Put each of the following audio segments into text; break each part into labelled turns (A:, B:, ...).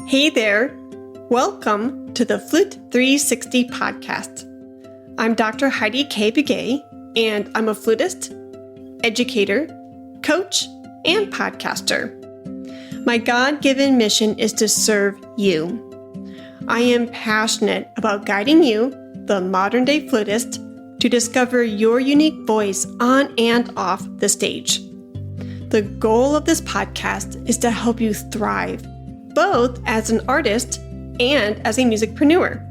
A: Hey there! Welcome to the Flute 360 podcast. I'm Dr. Heidi K. Begay, and I'm a flutist, educator, coach, and podcaster. My God-given mission is to serve you. I am passionate about guiding you, the modern-day flutist, to discover your unique voice on and off the stage. The goal of this podcast is to help you thrive, both as an artist and as a musicpreneur.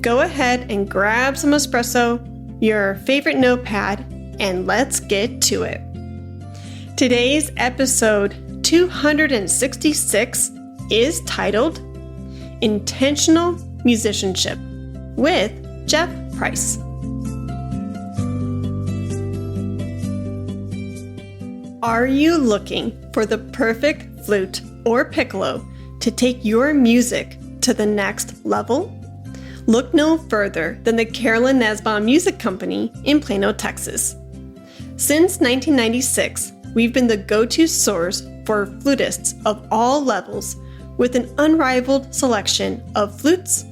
A: Go ahead and grab some espresso, your favorite notepad, and let's get to it. Today's episode 266 is titled Intentional Musicianship with Jeff Price. Are you looking for the perfect flute or piccolo to take your music to the next level? Look no further than the Carolyn Nussbaum Music Company in Plano, Texas. Since 1996, we've been the go-to source for flutists of all levels with an unrivaled selection of flutes,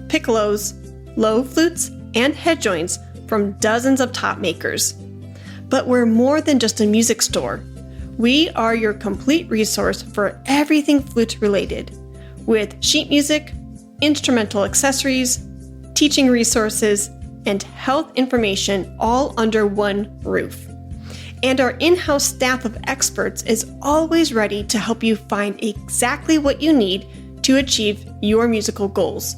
A: piccolos, low flutes, and head joints from dozens of top makers. But we're more than just a music store. We are your complete resource for everything flute related, with sheet music, instrumental accessories, teaching resources, and health information all under one roof. And our in-house staff of experts is always ready to help you find exactly what you need to achieve your musical goals.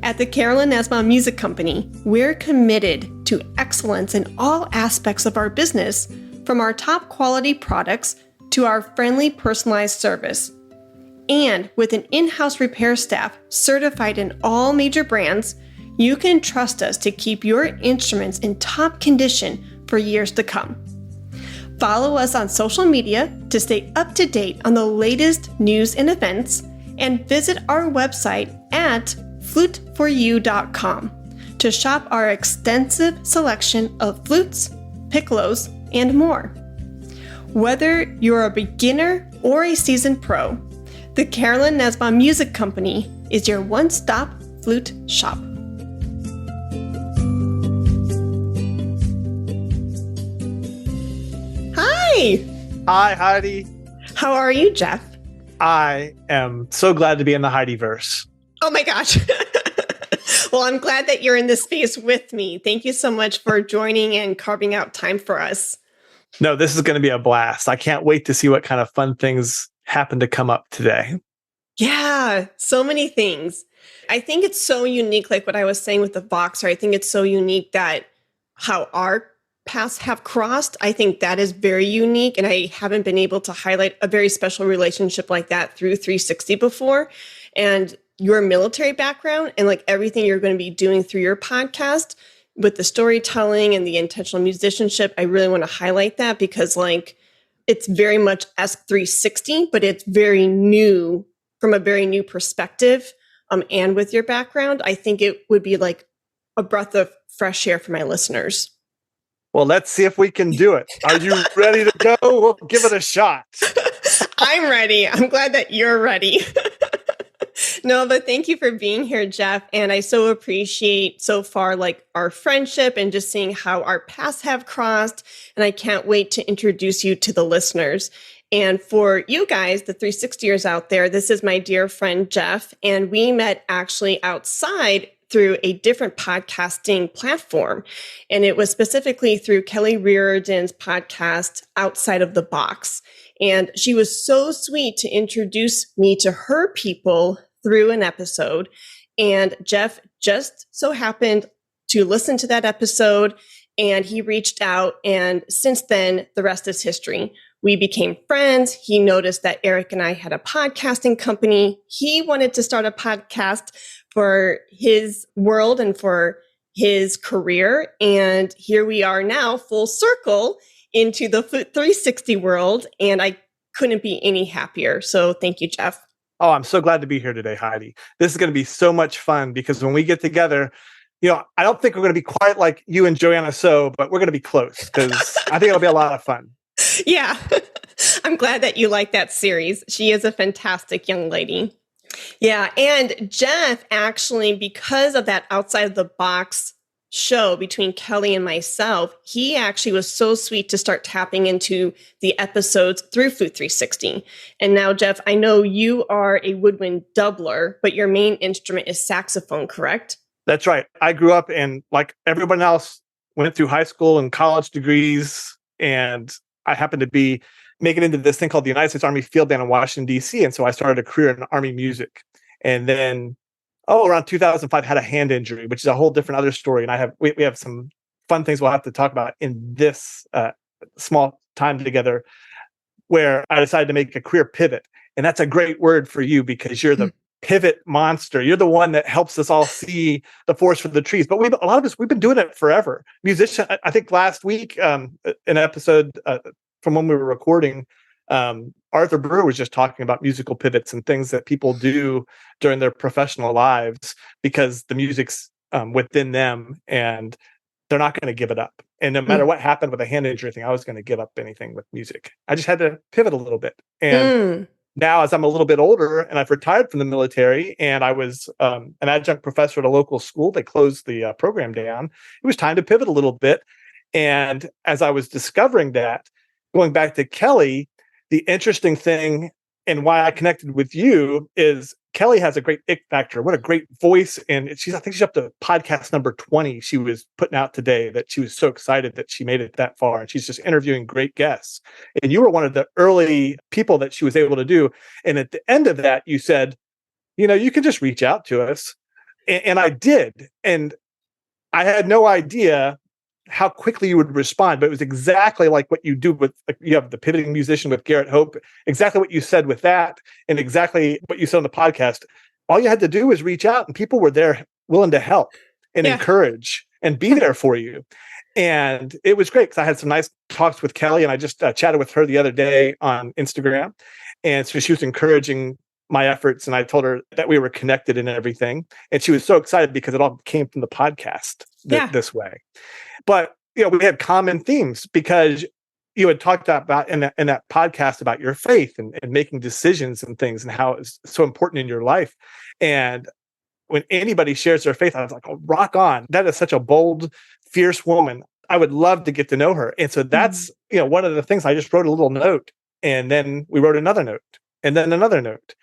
A: At the Carolyn Nussbaum Music Company, we're committed to excellence in all aspects of our business, from our top quality products to our friendly personalized service. And with an in-house repair staff certified in all major brands, you can trust us to keep your instruments in top condition for years to come. Follow us on social media to stay up to date on the latest news and events, and visit our website at fluteforyou.com to shop our extensive selection of flutes, piccolos, and more. Whether you're a beginner or a seasoned pro, the Carolyn Nussbaum Music Company is your one-stop flute shop. Hi!
B: Hi, Heidi.
A: How are you, Jeff?
B: I am so glad to be in the Heidiverse.
A: Oh my gosh. Well, I'm glad that you're in this space with me. Thank you so much for joining and carving out time for us.
B: No, this is going to be a blast. I can't wait to see what kind of fun things happen to come up today.
A: Yeah, so many things. I think it's so unique, like what I was saying with the Voxer. I think it's so unique that how our paths have crossed. I think that is very unique, and I haven't been able to highlight a very special relationship like that through 360 before. And your military background and like everything you're going to be doing through your podcast with the storytelling and the intentional musicianship, I really want to highlight that because like it's very much S360, but it's very new from a very new perspective. And with your background, I think it would be like a breath of fresh air for my listeners.
B: Well, let's see if we can do it. Are you ready to go? We'll give it a shot.
A: I'm ready. I'm glad that you're ready. No, but thank you for being here, Jeff. And I so appreciate so far like our friendship and just seeing how our paths have crossed. And I can't wait to introduce you to the listeners. And for you guys, the 360ers out there, this is my dear friend, Jeff. And we met actually outside through a different podcasting platform. And it was specifically through Kelly Reardon's podcast, Outside of the Box. And she was so sweet to introduce me to her people through an episode. And Jeff just so happened to listen to that episode and he reached out. And since then, the rest is history. We became friends. He noticed that Eric and I had a podcasting company. He wanted to start a podcast for his world and for his career. And here we are now, full circle into the Flute 360 world. And I couldn't be any happier. So thank you, Jeff.
B: Oh, I'm so glad to be here today, Heidi. This is going to be so much fun because when we get together, I don't think we're going to be quite like you and Joanna So, but we're going to be close because I think it'll be a lot of fun.
A: Yeah. I'm glad that you like that series. She is a fantastic young lady. Yeah. And Jeff actually, because of that outside of the box show between Kelly and myself, he actually was so sweet to start tapping into the episodes through Flute 360. And now, Jeff, I know you are a woodwind doubler, but your main instrument is saxophone, correct?
B: That's right. I grew up and like everyone else went through high school and college degrees. And I happened to be making into this thing called the United States Army Field Band in Washington, D.C. And so I started a career in Army music. And then, around 2005, had a hand injury, which is a whole different other story. And we have some fun things we'll have to talk about in this small time together, where I decided to make a career pivot. And that's a great word for you because you're the pivot monster. You're the one that helps us all see the forest for the trees. But a lot of us, we've been doing it forever. Musician, I think last week, an episode from when we were recording, Arthur Brewer was just talking about musical pivots and things that people do during their professional lives because the music's within them and they're not going to give it up. And no matter what happened with a hand injury thing, I was going to give up anything with music. I just had to pivot a little bit. And now, as I'm a little bit older and I've retired from the military and I was an adjunct professor at a local school, they closed the program down. It was time to pivot a little bit. And as I was discovering that, going back to Kelly, the interesting thing and why I connected with you is Kelly has a great ick factor. What a great voice. And I think she's up to podcast number 20 she was putting out today that she was so excited that she made it that far. And she's just interviewing great guests. And you were one of the early people that she was able to do. And at the end of that, you said, you can just reach out to us. And I did. And I had no idea how quickly you would respond, but it was exactly like what you do with, like, you have the pivoting musician with Garrett Hope, exactly what you said with that, and exactly what you said on the podcast. All you had to do was reach out, and people were there willing to help and encourage and be there for you. And it was great because I had some nice talks with Kelly, and I just chatted with her the other day on Instagram. And so she was encouraging my efforts, and I told her that we were connected and everything. And she was so excited because it all came from the podcast this way. But, we had common themes because you had talked about in that podcast about your faith and making decisions and things and how it's so important in your life. And when anybody shares their faith, I was like, oh, rock on. That is such a bold, fierce woman. I would love to get to know her. And so that's, one of the things. I just wrote a little note, and then we wrote another note, and then another note.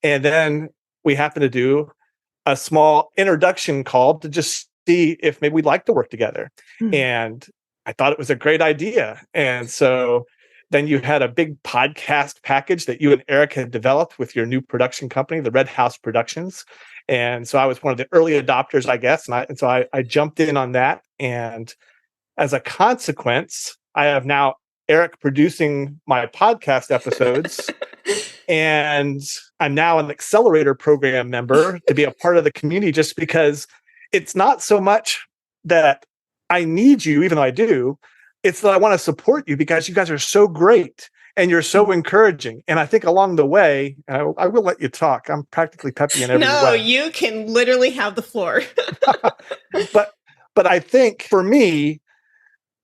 B: And then we happened to do a small introduction call to just see if maybe we'd like to work together. And I thought it was a great idea. And so then you had a big podcast package that you and Eric had developed with your new production company, the Red House Productions. And so I was one of the early adopters, I guess. And so I jumped in on that. And as a consequence, I have now Eric producing my podcast episodes. And I'm now an Accelerator Program member to be a part of the community, just because it's not so much that I need you, even though I do. It's that I want to support you because you guys are so great and you're so encouraging. And I think along the way, and I will let you talk. I'm practically peppy in every way.
A: No, you can literally have the floor.
B: But I think for me,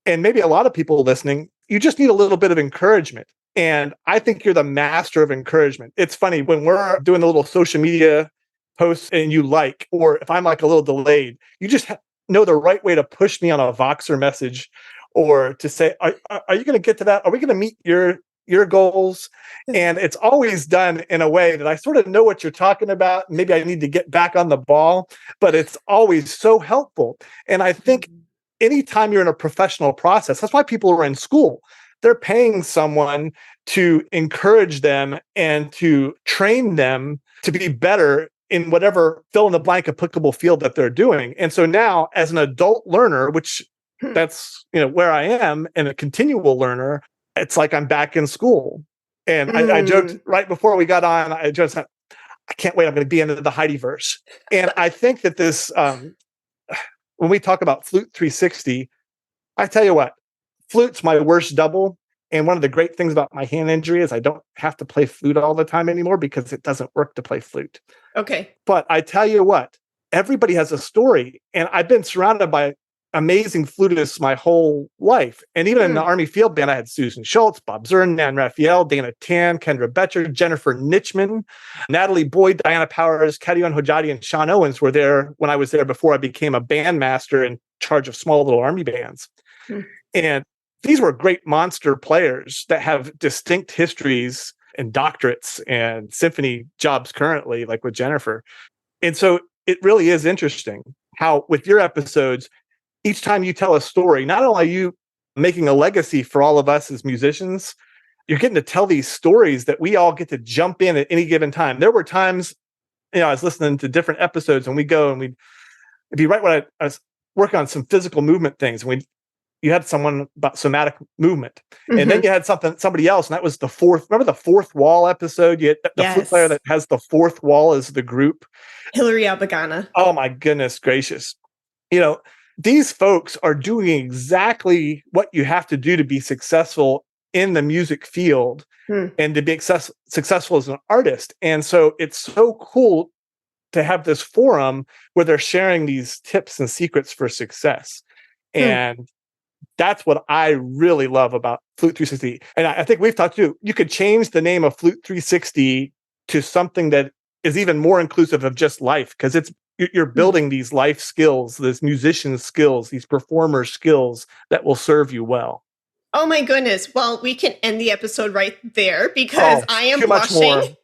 B: and maybe a lot of people listening, you just need a little bit of encouragement. And I think you're the master of encouragement. It's funny when we're doing a little social media posts and or if I'm like a little delayed, you just know the right way to push me on a Voxer message or to say, are you going to get to that? Are we going to meet your goals? And it's always done in a way that I sort of know what you're talking about. Maybe I need to get back on the ball, but it's always so helpful. And I think anytime you're in a professional process, that's why people are in school. They're paying someone to encourage them and to train them to be better in whatever fill in the blank applicable field that they're doing. And so now as an adult learner, which that's, where I am, and a continual learner, it's like I'm back in school. And I joked right before we got on, I just said, I can't wait. I'm going to be into the Heidi verse. And I think that this, when we talk about Flute 360, I tell you what, Flute's my worst double. And one of the great things about my hand injury is I don't have to play flute all the time anymore because it doesn't work to play flute.
A: Okay.
B: But I tell you what, everybody has a story. And I've been surrounded by amazing flutists my whole life. And even in the Army Field Band, I had Susan Schultz, Bob Zern, Nan Raphael, Dana Tan, Kendra Betcher, Jennifer Nitchman, Natalie Boyd, Diana Powers, Kadion Hojadi, and Sean Owens were there when I was there before I became a bandmaster in charge of small little Army bands. And these were great monster players that have distinct histories and doctorates and symphony jobs currently, like with Jennifer. And so it really is interesting how with your episodes, each time you tell a story, not only are you making a legacy for all of us as musicians, you're getting to tell these stories that we all get to jump in at any given time. There were times, I was listening to different episodes and we go and it'd be right when I was working on some physical movement things, and you had someone about somatic movement, and then you had somebody else, and that was the fourth. Remember the fourth wall episode? You had the flute player that has the fourth wall as the group.
A: Hillary Abagana.
B: Oh my goodness gracious! These folks are doing exactly what you have to do to be successful in the music field and to be successful as an artist. And so it's so cool to have this forum where they're sharing these tips and secrets for success. And that's what I really love about Flute 360. And I think we've talked too, you could change the name of Flute 360 to something that is even more inclusive of just life, because you're building these life skills, this musician skills, these performer skills that will serve you well.
A: Oh my goodness. Well, we can end the episode right there because I am blushing.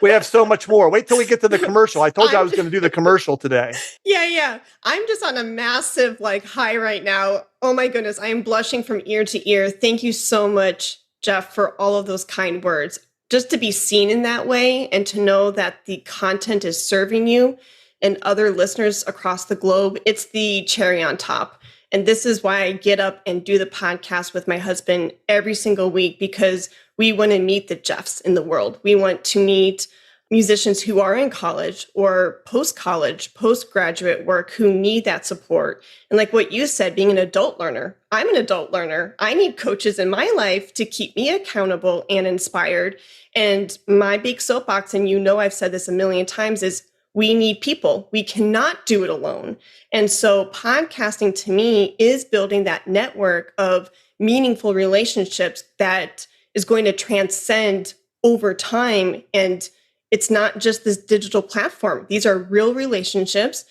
B: We have so much more. Wait till we get to the commercial. I told you I was going to do the commercial today.
A: Yeah. I'm just on a massive high right now. Oh my goodness. I am blushing from ear to ear. Thank you so much, Jeff, for all of those kind words. Just to be seen in that way and to know that the content is serving you and other listeners across the globe, it's the cherry on top. And this is why I get up and do the podcast with my husband every single week, because we want to meet the Jeffs in the world. We want to meet musicians who are in college or post-college, postgraduate work who need that support. And like what you said, being an adult learner, I'm an adult learner. I need coaches in my life to keep me accountable and inspired. And my big soapbox, and I've said this a million times, is we need people. We cannot do it alone. And so podcasting to me is building that network of meaningful relationships that is going to transcend over time. And it's not just this digital platform. These are real relationships.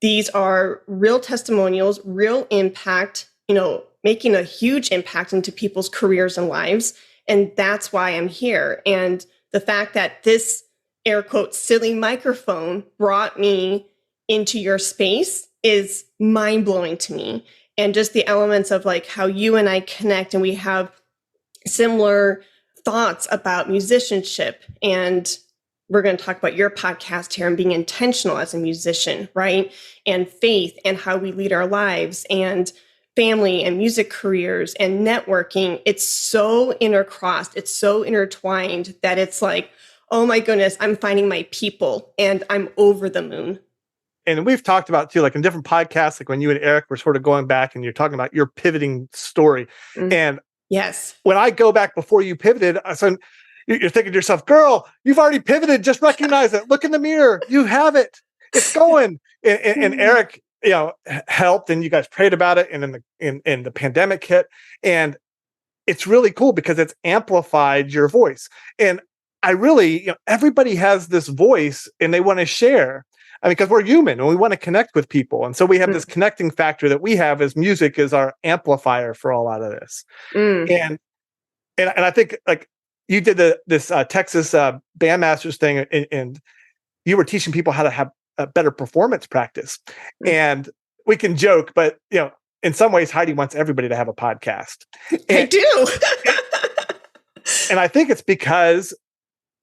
A: These are real testimonials, real impact, making a huge impact into people's careers and lives. And that's why I'm here. And the fact that this air quote silly microphone brought me into your space is mind blowing to me. And just the elements of how you and I connect, and we have similar thoughts about musicianship. And we're going to talk about your podcast here and being intentional as a musician, right? And faith and how we lead our lives and family and music careers and networking. It's so intercrossed. It's so intertwined that it's oh my goodness, I'm finding my people and I'm over the moon.
B: And we've talked about too, in different podcasts, when you and Eric were sort of going back and you're talking about your pivoting story. And
A: yes,
B: when I go back before you pivoted, you're thinking to yourself, girl, you've already pivoted. Just recognize it. Look in the mirror. You have it. It's going. And Eric, helped, and you guys prayed about it. And then the pandemic hit, and it's really cool because it's amplified your voice. And I really, everybody has this voice and they want to share. Because we're human and we want to connect with people. And so we have this connecting factor that we have as music is our amplifier for a lot of this. And I think you did this Texas Bandmasters thing, and you were teaching people how to have a better performance practice. And we can joke, but in some ways, Heidi wants everybody to have a podcast.
A: I do.
B: And I think it's because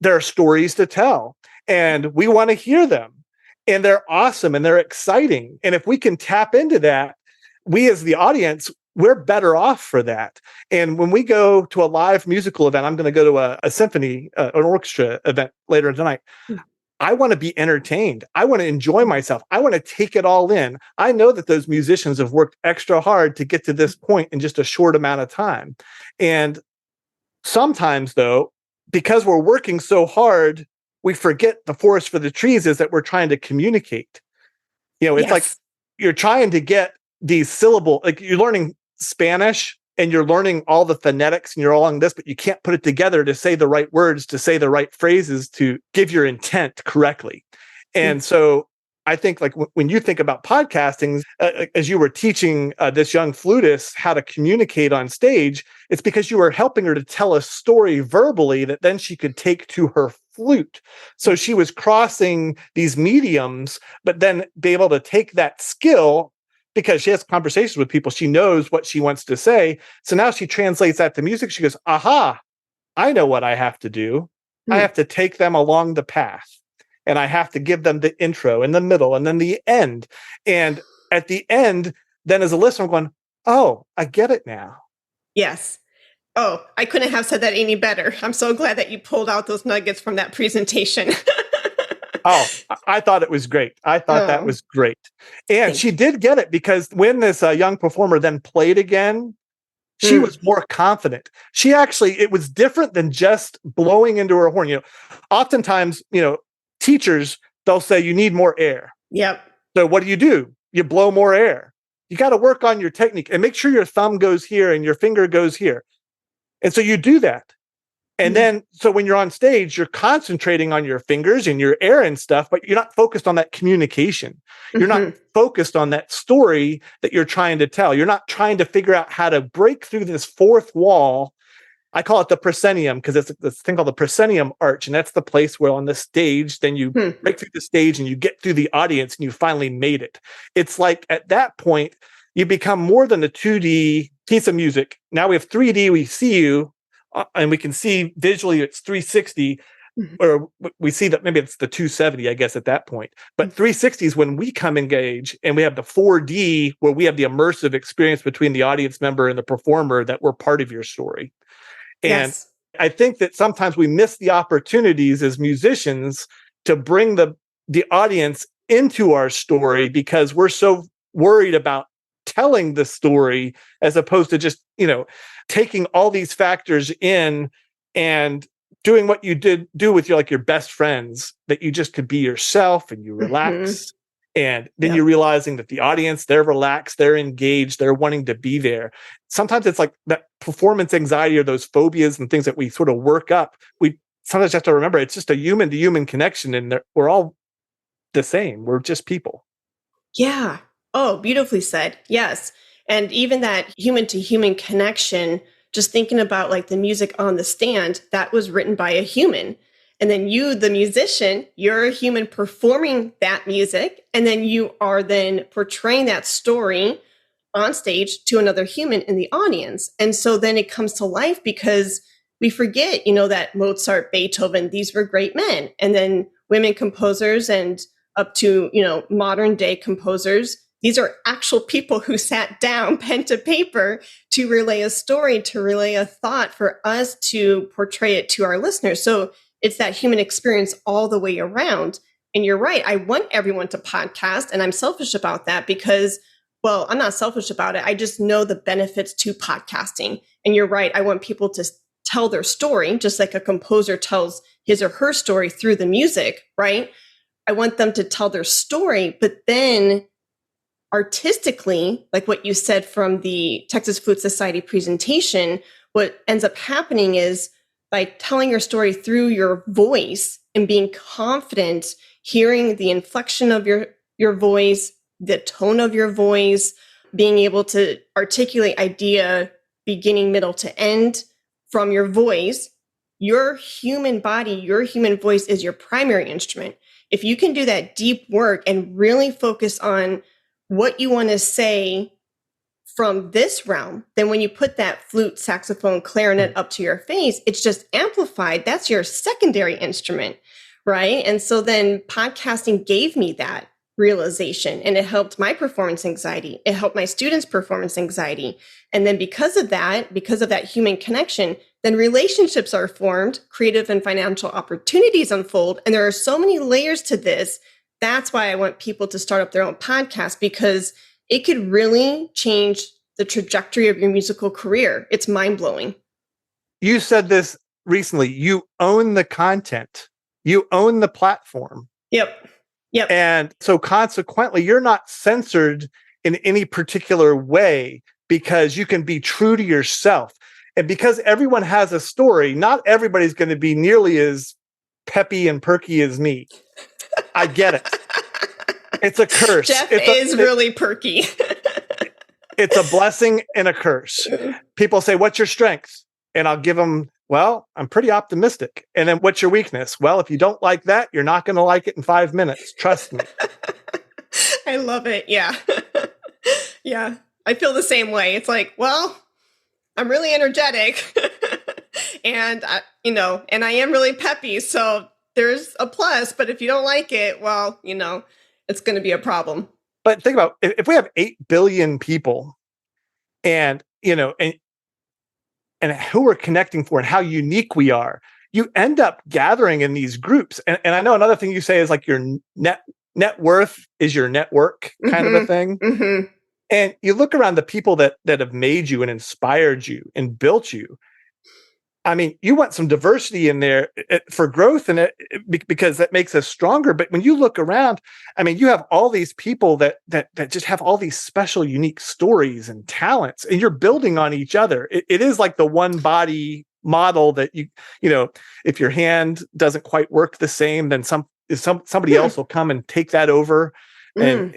B: there are stories to tell and we want to hear them. And they're awesome and they're exciting. And if we can tap into that, we as the audience, we're better off for that. And when we go to a live musical event, I'm going to go to a symphony, an orchestra event later tonight. I want to be entertained. I want to enjoy myself. I want to take it all in. I know that those musicians have worked extra hard to get to this point in just a short amount of time. And sometimes, though, because we're working so hard, we forget the forest for the trees is that we're trying to communicate. It's you're trying to get these syllable, like you're learning Spanish and you're learning all the phonetics and you're all on this, but you can't put it together to say the right words, to say the right phrases, to give your intent correctly. And so I think like when you think about podcasting, as you were teaching this young flutist how to communicate on stage, it's because you were helping her to tell a story verbally that then she could take to her flute. So she was crossing these mediums, but then be able to take that skill because she has conversations with people. She knows what she wants to say. So now she translates that to music. She goes, aha, I know what I have to do. I have to take them along the path. And I have to give them the intro and the middle and then the end. And at the end, then as a listener, I'm going, oh, I get it now.
A: Yes. Oh, I couldn't have said that any better. I'm so glad that you pulled out those nuggets from that presentation.
B: Oh, I thought it was great. I thought that was great. And she did get it because when this young performer then played again, she was more confident. She actually, it was different than just blowing into her horn. You know, oftentimes, you know, teachers, they'll say you need more air.
A: Yep.
B: So what do? You blow more air. You got to work on your technique and make sure your thumb goes here and your finger goes here. And so you do that. And then, so when you're on stage, you're concentrating on your fingers and your air and stuff, but you're not focused on that communication. You're not focused on that story that you're trying to tell. You're not trying to figure out how to break through this fourth wall. I call it the proscenium because it's this thing called the proscenium arch. And that's the place where on the stage, then you break through the stage and you get through the audience and you finally made it. It's like at that point, you become more than a 2D piece of music. Now we have 3D, we see you and we can see visually it's 360 or we see that maybe it's the 270, I guess, at that point. But 360 is when we come engage and we have the 4D where we have the immersive experience between the audience member and the performer that we're part of your story. And I think that sometimes we miss the opportunities as musicians to bring the audience into our story because we're so worried about telling the story as opposed to just, you know, taking all these factors in and doing what you do with your best friends, that you just could be yourself and you relax. And then you're realizing that the audience, they're relaxed, they're engaged, they're wanting to be there. Sometimes it's like that performance anxiety or those phobias and things that we sort of work up. We sometimes have to remember it's just a human to human connection and we're all the same. We're just people.
A: Yeah. Oh, beautifully said. Yes. And even that human to human connection, just thinking about like the music on the stand, that was written by a human. And then you, the musician, you're a human performing that music. And then you are then portraying that story on stage to another human in the audience. And so then it comes to life because we forget, you know, that Mozart, Beethoven, these were great men. And then women composers and up to, you know, modern day composers, these are actual people who sat down pen to paper to relay a story, to relay a thought for us to portray it to our listeners. So it's that human experience all the way around. And you're right. I want everyone to podcast, and I'm selfish about that because, well, I'm not selfish about it. I just know the benefits to podcasting. And you're right. I want people to tell their story, just like a composer tells his or her story through the music, right? I want them to tell their story, but then artistically, like what you said from the Texas Flute Society presentation, what ends up happening is by telling your story through your voice and being confident, hearing the inflection of your voice, the tone of your voice, being able to articulate idea beginning, middle to end from your voice, your human body, your human voice is your primary instrument. If you can do that deep work and really focus on what you want to say from this realm, then when you put that flute, saxophone, clarinet up to your face, it's just amplified. That's your secondary instrument, right? And so then podcasting gave me that realization, and it helped my performance anxiety. It helped my students' performance anxiety. And then because of that human connection, then relationships are formed, creative and financial opportunities unfold. And there are so many layers to this. That's why I want people to start up their own podcast, because it could really change the trajectory of your musical career. It's mind-blowing.
B: You said this recently. You own the content. You own the platform.
A: Yep. Yep.
B: And so consequently, you're not censored in any particular way because you can be true to yourself. And because everyone has a story, not everybody's going to be nearly as peppy and perky as me. I get it. It's a curse.
A: Jeff is really perky.
B: It's a blessing and a curse. People say, what's your strength? And I'll give them, well, I'm pretty optimistic. And then what's your weakness? Well, if you don't like that, you're not going to like it in 5 minutes. Trust me.
A: I love it. Yeah. Yeah. I feel the same way. It's like, well, I'm really energetic and and I am really peppy. So there's a plus, but if you don't like it, well, it's going to be a problem.
B: But think about if we have 8 billion people and who we're connecting for and how unique we are, you end up gathering in these groups. And I know another thing you say is like your net worth is your network kind of a thing.
A: Mm-hmm.
B: And you look around the people that have made you and inspired you and built you. I mean, you want some diversity in there for growth and because that makes us stronger. But when you look around, I mean, you have all these people that just have all these special, unique stories and talents, and you're building on each other. It is like the one body model that if your hand doesn't quite work the same, then somebody else will come and take that over. And,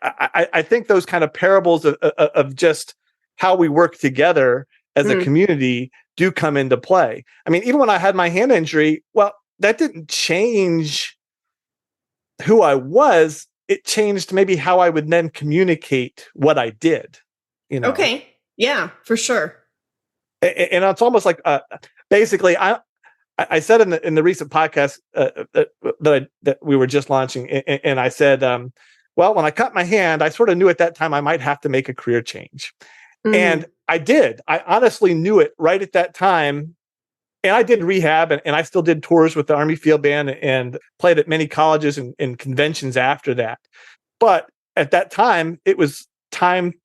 B: I think those kind of parables of just how we work together as a community do come into play. I mean, even when I had my hand injury, well, that didn't change who I was. It changed maybe how I would then communicate what I did.
A: Okay. Yeah, for sure.
B: And it's almost like, basically, I said in the recent podcast that we were just launching, and I said, well, when I cut my hand, I sort of knew at that time I might have to make a career change. And I did. I honestly knew it right at that time. And I did rehab and I still did tours with the Army Field Band and played at many colleges and conventions after that. But at that time, it was time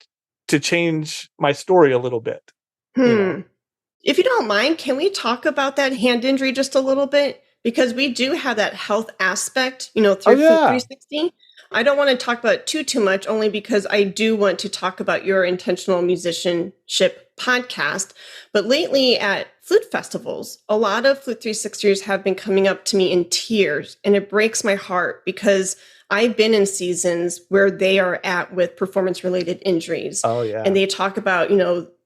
B: to change my story a little bit.
A: If you don't mind, can we talk about that hand injury just a little bit? Because we do have that health aspect, through Flute 360. I don't want to talk about it too much, only because I do want to talk about your intentional musicianship podcast. But lately at flute festivals, a lot of Flute 360ers have been coming up to me in tears, and it breaks my heart because I've been in seasons where they are at with performance-related injuries.
B: Oh, yeah.
A: And they talk about,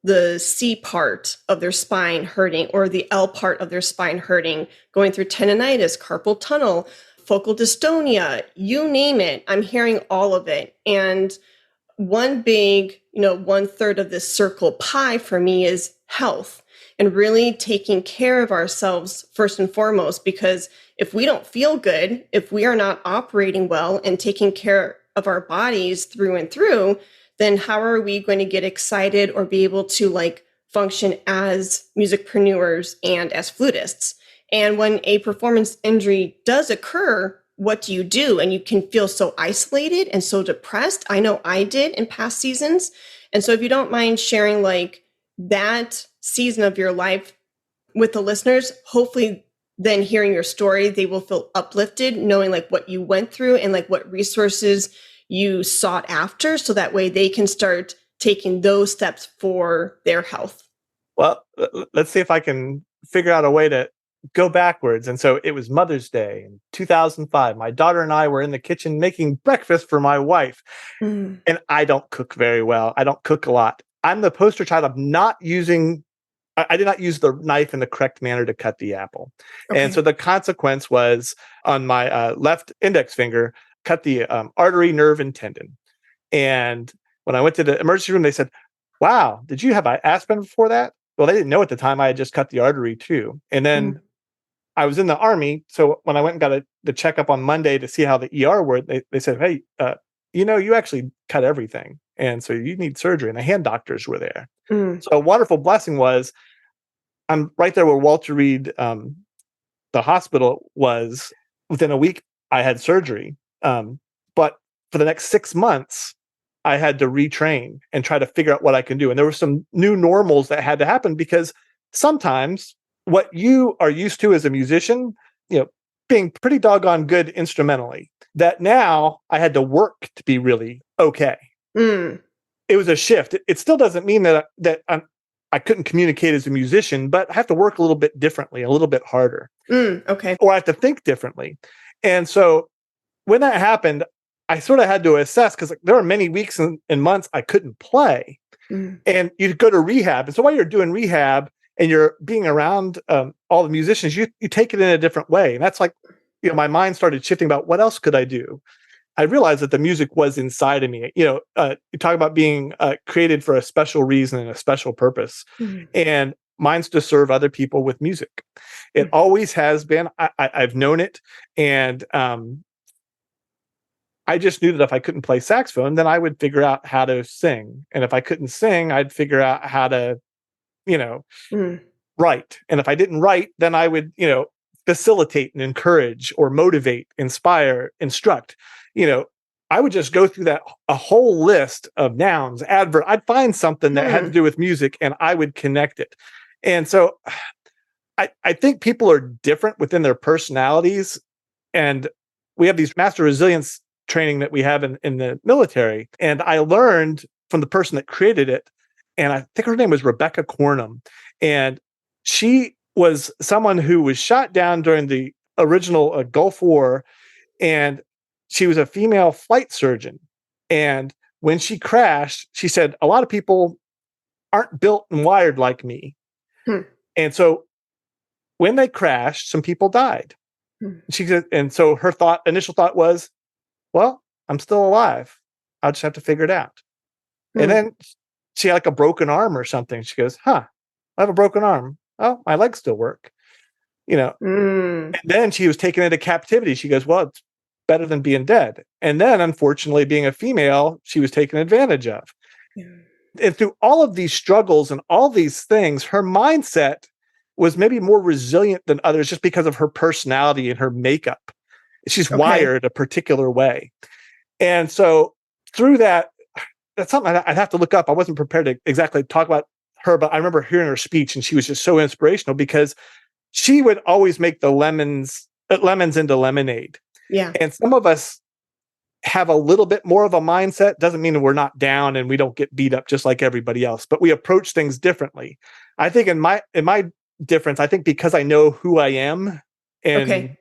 A: the C part of their spine hurting or the L part of their spine hurting, going through tendonitis, carpal tunnel, focal dystonia, you name it. I'm hearing all of it. And one big, 1/3 of this circle pie for me is health and really taking care of ourselves first and foremost, because if we don't feel good, if we are not operating well and taking care of our bodies through and through, then how are we going to get excited or be able to function as musicpreneurs and as flutists? And when a performance injury does occur, what do you do? And you can feel so isolated and so depressed. I know I did in past seasons. And so if you don't mind sharing that season of your life with the listeners, hopefully then hearing your story, they will feel uplifted, knowing what you went through and what resources you sought after, so that way they can start taking those steps for their health.
B: Well, let's see if I can figure out a way to go backwards. And so it was Mother's Day in 2005. My daughter and I were in the kitchen making breakfast for my wife. And I don't cook very well. I don't cook a lot. I'm the poster child of I did not use the knife in the correct manner to cut the apple. Okay. And so the consequence was on my left index finger, cut the artery, nerve, and tendon. And when I went to the emergency room, they said, wow, did you have aspirin before that? Well, they didn't know at the time I had just cut the artery too. And then I was in the Army. So when I went and got the checkup on Monday to see how the ER worked, they said, hey, you actually cut everything. And so you need surgery. And the hand doctors were there. So a wonderful blessing was I'm right there where Walter Reed, the hospital was. Within a week, I had surgery. But for the next 6 months, I had to retrain and try to figure out what I can do. And there were some new normals that had to happen because sometimes what you are used to as a musician, being pretty doggone good instrumentally, that now I had to work to be really okay.
A: Mm.
B: It was a shift. It still doesn't mean that I couldn't communicate as a musician, but I have to work a little bit differently, a little bit harder,
A: Okay.
B: or I have to think differently. And so when that happened, I sort of had to assess, because there were many weeks and months I couldn't play. And you'd go to rehab. And so while you're doing rehab and you're being around all the musicians, you take it in a different way. And that's like, my mind started shifting about what else could I do? I realized that the music was inside of me. You talk about being created for a special reason and a special purpose. And mine's to serve other people with music. It always has been. I've known it. And I just knew that if I couldn't play saxophone, then I would figure out how to sing. And if I couldn't sing, I'd figure out how to, write. And if I didn't write, then I would, facilitate and encourage or motivate, inspire, instruct. I would just go through a whole list of nouns, adverb. I'd find something that had to do with music and I would connect it. And so I think people are different within their personalities. And we have these master resilience training that we have in the military. And I learned from the person that created it. And I think her name was Rebecca Cornum. And she was someone who was shot down during the original Gulf War. And she was a female flight surgeon. And when she crashed, she said, a lot of people aren't built and wired like me. And so when they crashed, some people died. She said, and so her initial thought was, well, I'm still alive. I'll just have to figure it out. And then she had like a broken arm or something. She goes, I have a broken arm. Oh, my legs still work. And then she was taken into captivity. She goes, well, it's better than being dead. And then, unfortunately, being a female, she was taken advantage of. And through all of these struggles and all these things, her mindset was maybe more resilient than others just because of her personality and her makeup. She's wired a particular way. And so through that, that's something I'd have to look up. I wasn't prepared to exactly talk about her, but I remember hearing her speech and she was just so inspirational because she would always make the lemons into lemonade.
A: Yeah.
B: And some of us have a little bit more of a mindset. Doesn't mean we're not down and we don't get beat up just like everybody else, but we approach things differently. I think in my difference, I think because I know who I am and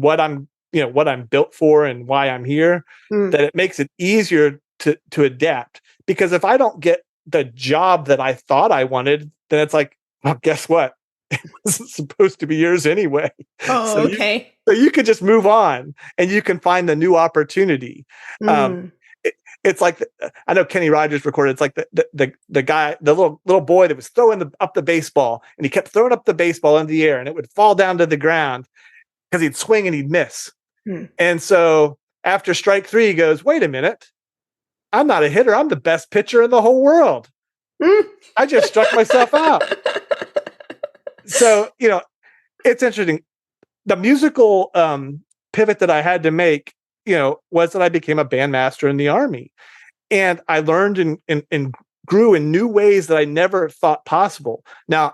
B: what I'm, what I'm built for and why I'm here, that it makes it easier to adapt. Because if I don't get the job that I thought I wanted, then it's like, well, guess what? It wasn't supposed to be yours anyway.
A: Oh,
B: So you could just move on and you can find the new opportunity. It's like, I know Kenny Rogers recorded, it's like the guy, the little boy that was throwing up the baseball, and he kept throwing up the baseball in the air and it would fall down to the ground because he'd swing and he'd miss. And so after strike 3, he goes, wait a minute, I'm not a hitter. I'm the best pitcher in the whole world. I just struck myself out. So, it's interesting. The musical pivot that I had to make, was that I became a bandmaster in the Army. And I learned and grew in new ways that I never thought possible. Now,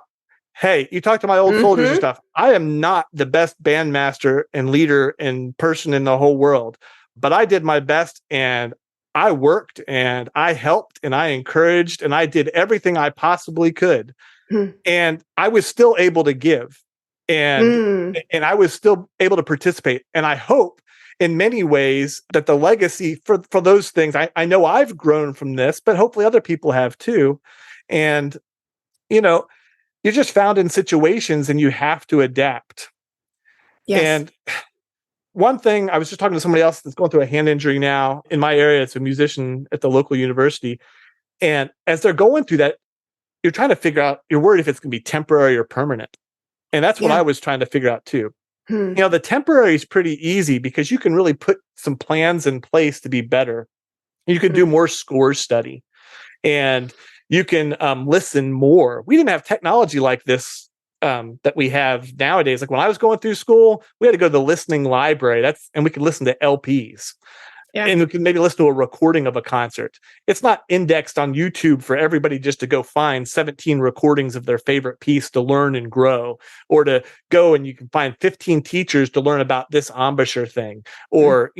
B: hey, you talk to my old soldiers and stuff. I am not the best bandmaster and leader and person in the whole world, but I did my best and I worked and I helped and I encouraged and I did everything I possibly could. And I was still able to give and I was still able to participate. And I hope in many ways that the legacy for those things, I know I've grown from this, but hopefully other people have too. And, you're just found in situations and you have to adapt. Yes. And one thing, I was just talking to somebody else that's going through a hand injury now in my area. It's a musician at the local university. And as they're going through that, you're trying to figure out, you're worried if it's going to be temporary or permanent. And that's what I was trying to figure out too. The temporary is pretty easy because you can really put some plans in place to be better. You can do more score study and you can listen more. We didn't have technology like this that we have nowadays. Like when I was going through school, we had to go to the listening library. And we could listen to LPs.
A: Yeah.
B: and you can maybe listen to a recording of a concert. It's not indexed on YouTube for everybody just to go find 17 recordings of their favorite piece to learn and grow, or to go and you can find 15 teachers to learn about this embouchure thing, or,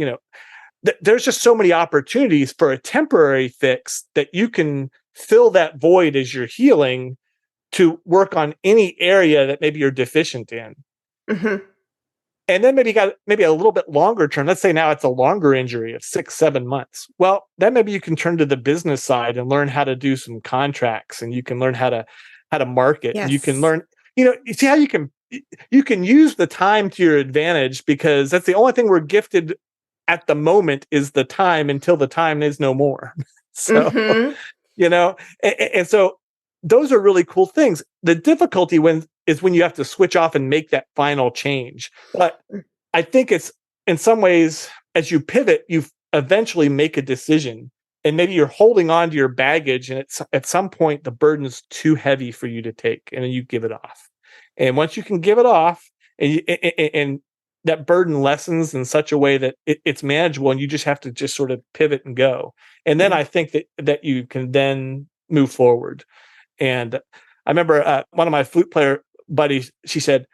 B: there's just so many opportunities for a temporary fix that you can fill that void as you're healing to work on any area that maybe you're deficient in.
A: Mm-hmm.
B: And then maybe you got maybe a little bit longer term. Let's say now it's a longer injury of 6-7 months. Well, then maybe you can turn to the business side and learn how to do some contracts, and you can learn how to market. And you can
A: Yes.
B: learn, you see how you can use the time to your advantage, because that's the only thing we're gifted at the moment is the time, until the time is no more. So,
A: Mm-hmm.
B: and so those are really cool things. The difficulty is when you have to switch off and make that final change. But I think it's, in some ways, as you pivot, you eventually make a decision, and maybe you're holding on to your baggage, and it's at some point the burden's too heavy for you to take, and then you give it off. And once you can give it off, and that burden lessens in such a way that it's manageable, and you just have to just sort of pivot and go. And then I think that you can then move forward. And I remember one of my flute player buddies, she said,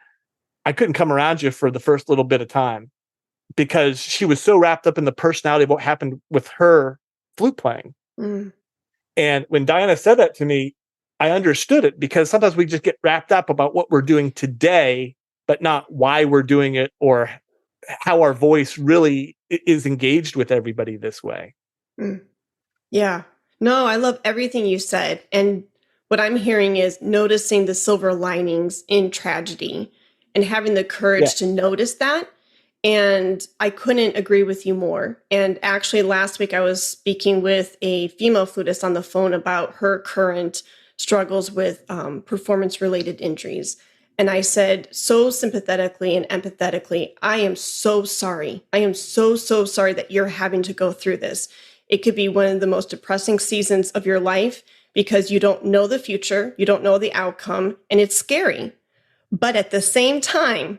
B: I couldn't come around you for the first little bit of time, because she was so wrapped up in the personality of what happened with her flute playing.
A: Mm.
B: And when Diana said that to me, I understood it, because sometimes we just get wrapped up about what we're doing today, but not why we're doing it, or how our voice really is engaged with everybody this way.
A: Mm. Yeah. No, I love everything you said. And what I'm hearing is noticing the silver linings in tragedy and having the courage to notice that. And I couldn't agree with you more. And actually, last week I was speaking with a female flutist on the phone about her current struggles with performance-related injuries. And I said, so sympathetically and empathetically, I am so sorry. I am so, so sorry that you're having to go through this. It could be one of the most depressing seasons of your life, because you don't know the future, you don't know the outcome, and it's scary. But at the same time,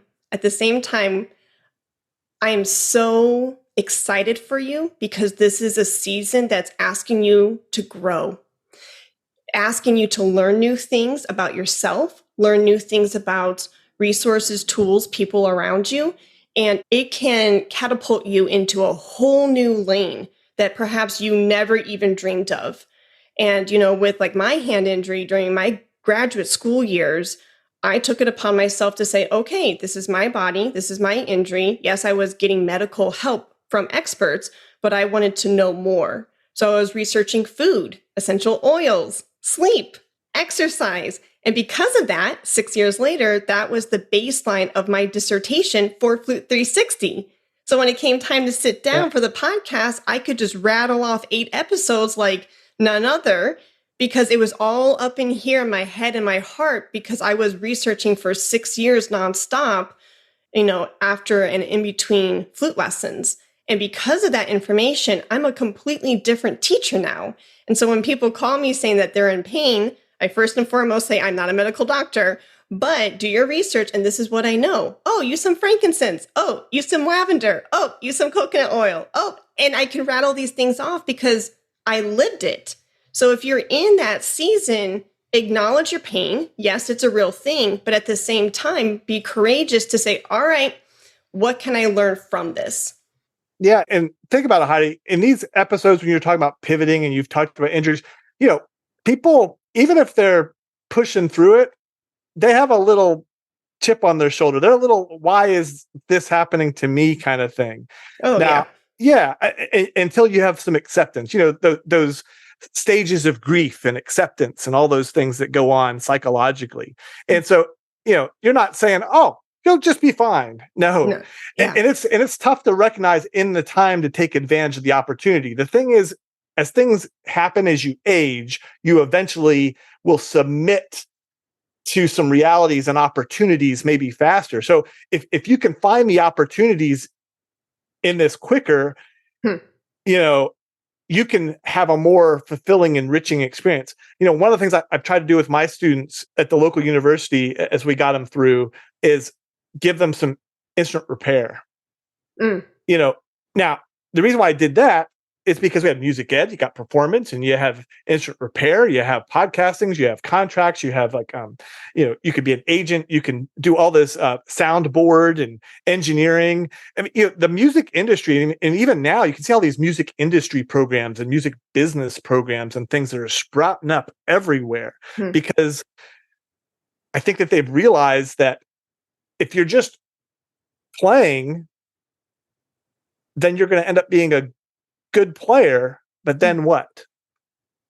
A: I am so excited for you, because this is a season that's asking you to grow, asking you to learn new things about yourself, learn new things about resources, tools, people around you, and it can catapult you into a whole new lane that perhaps you never even dreamed of. And, with like my hand injury during my graduate school years, I took it upon myself to say, okay, this is my body. This is my injury. Yes, I was getting medical help from experts, but I wanted to know more. So I was researching food, essential oils, sleep, exercise. And because of that, 6 years later, that was the baseline of my dissertation for Flute 360. So when it came time to sit down for the podcast, I could just rattle off 8 episodes like none other, because it was all up in here in my head and my heart, because I was researching for 6 years nonstop, after and in between flute lessons. And because of that information, I'm a completely different teacher now. And so when people call me saying that they're in pain, I first and foremost say, I'm not a medical doctor, but do your research. And this is what I know. Oh, use some frankincense. Oh, use some lavender. Oh, use some coconut oil. Oh, and I can rattle these things off because I lived it. So if you're in that season, acknowledge your pain. Yes, it's a real thing, but at the same time, be courageous to say, all right, what can I learn from this?
B: Yeah. And think about it, Heidi, in these episodes, when you're talking about pivoting and you've talked about injuries, people, even if they're pushing through it, they have a little chip on their shoulder. They're a little, why is this happening to me kind of thing.
A: Oh,
B: now, until you have some acceptance, those stages of grief and acceptance and all those things that go on psychologically. And so, you're not saying, oh, you'll just be fine. No.
A: Yeah.
B: And it's tough to recognize in the time to take advantage of the opportunity. The thing is, as things happen as you age, you eventually will submit to some realities and opportunities maybe faster. So if you can find the opportunities in this quicker, you can have a more fulfilling, enriching experience. One of the things I've tried to do with my students at the local university as we got them through is give them some instrument repair. Now the reason why I did that is because we have music ed, you got performance, and you have instrument repair, you have podcastings, you have contracts, you have like, you could be an agent, you can do all this soundboard and engineering. I mean, the music industry, and even now you can see all these music industry programs and music business programs and things that are sprouting up everywhere because I think that they've realized that if you're just playing, then you're going to end up being a good player, but then what?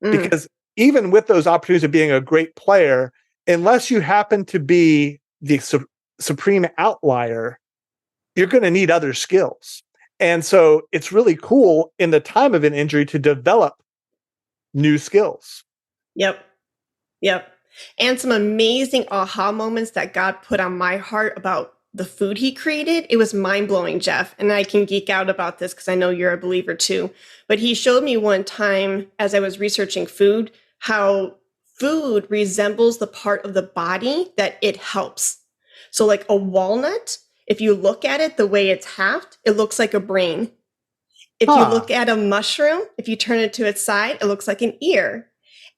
B: Because even with those opportunities of being a great player, unless you happen to be the supreme outlier, you're going to need other skills. And so it's really cool in the time of an injury to develop new skills.
A: Yep. And some amazing aha moments that God put on my heart about the food he created. It was mind-blowing, Jeff. And I can geek out about this because I know you're a believer too. But he showed me one time as I was researching food, how food resembles the part of the body that it helps. So like a walnut, if you look at it the way it's halved, it looks like a brain. If you look at a mushroom, if you turn it to its side, it looks like an ear.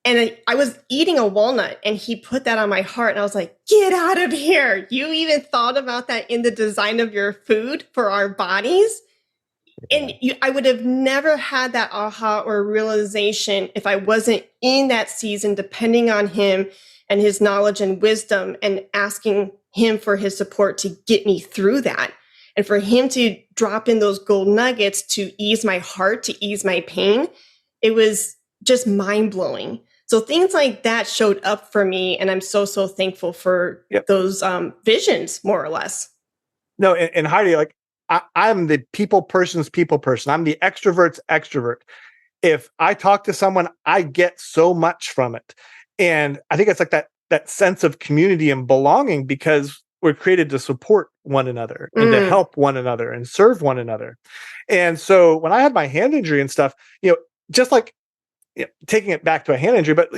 A: And I was eating a walnut and he put that on my heart and I was like, get out of here. You even thought about that in the design of your food for our bodies. And I would have never had that aha or realization if I wasn't in that season, depending on him and his knowledge and wisdom and asking him for his support to get me through that. And for him to drop in those gold nuggets to ease my heart, to ease my pain, it was just mind blowing. So things like that showed up for me, and I'm so thankful for those visions, more or less.
B: No, and Heidi, like I'm the people person's people person. I'm the extrovert's extrovert. If I talk to someone, I get so much from it, and I think it's like that sense of community and belonging because we're created to support one another and to help one another and serve one another. And so when I had my hand injury and stuff, just like taking it back to a hand injury, but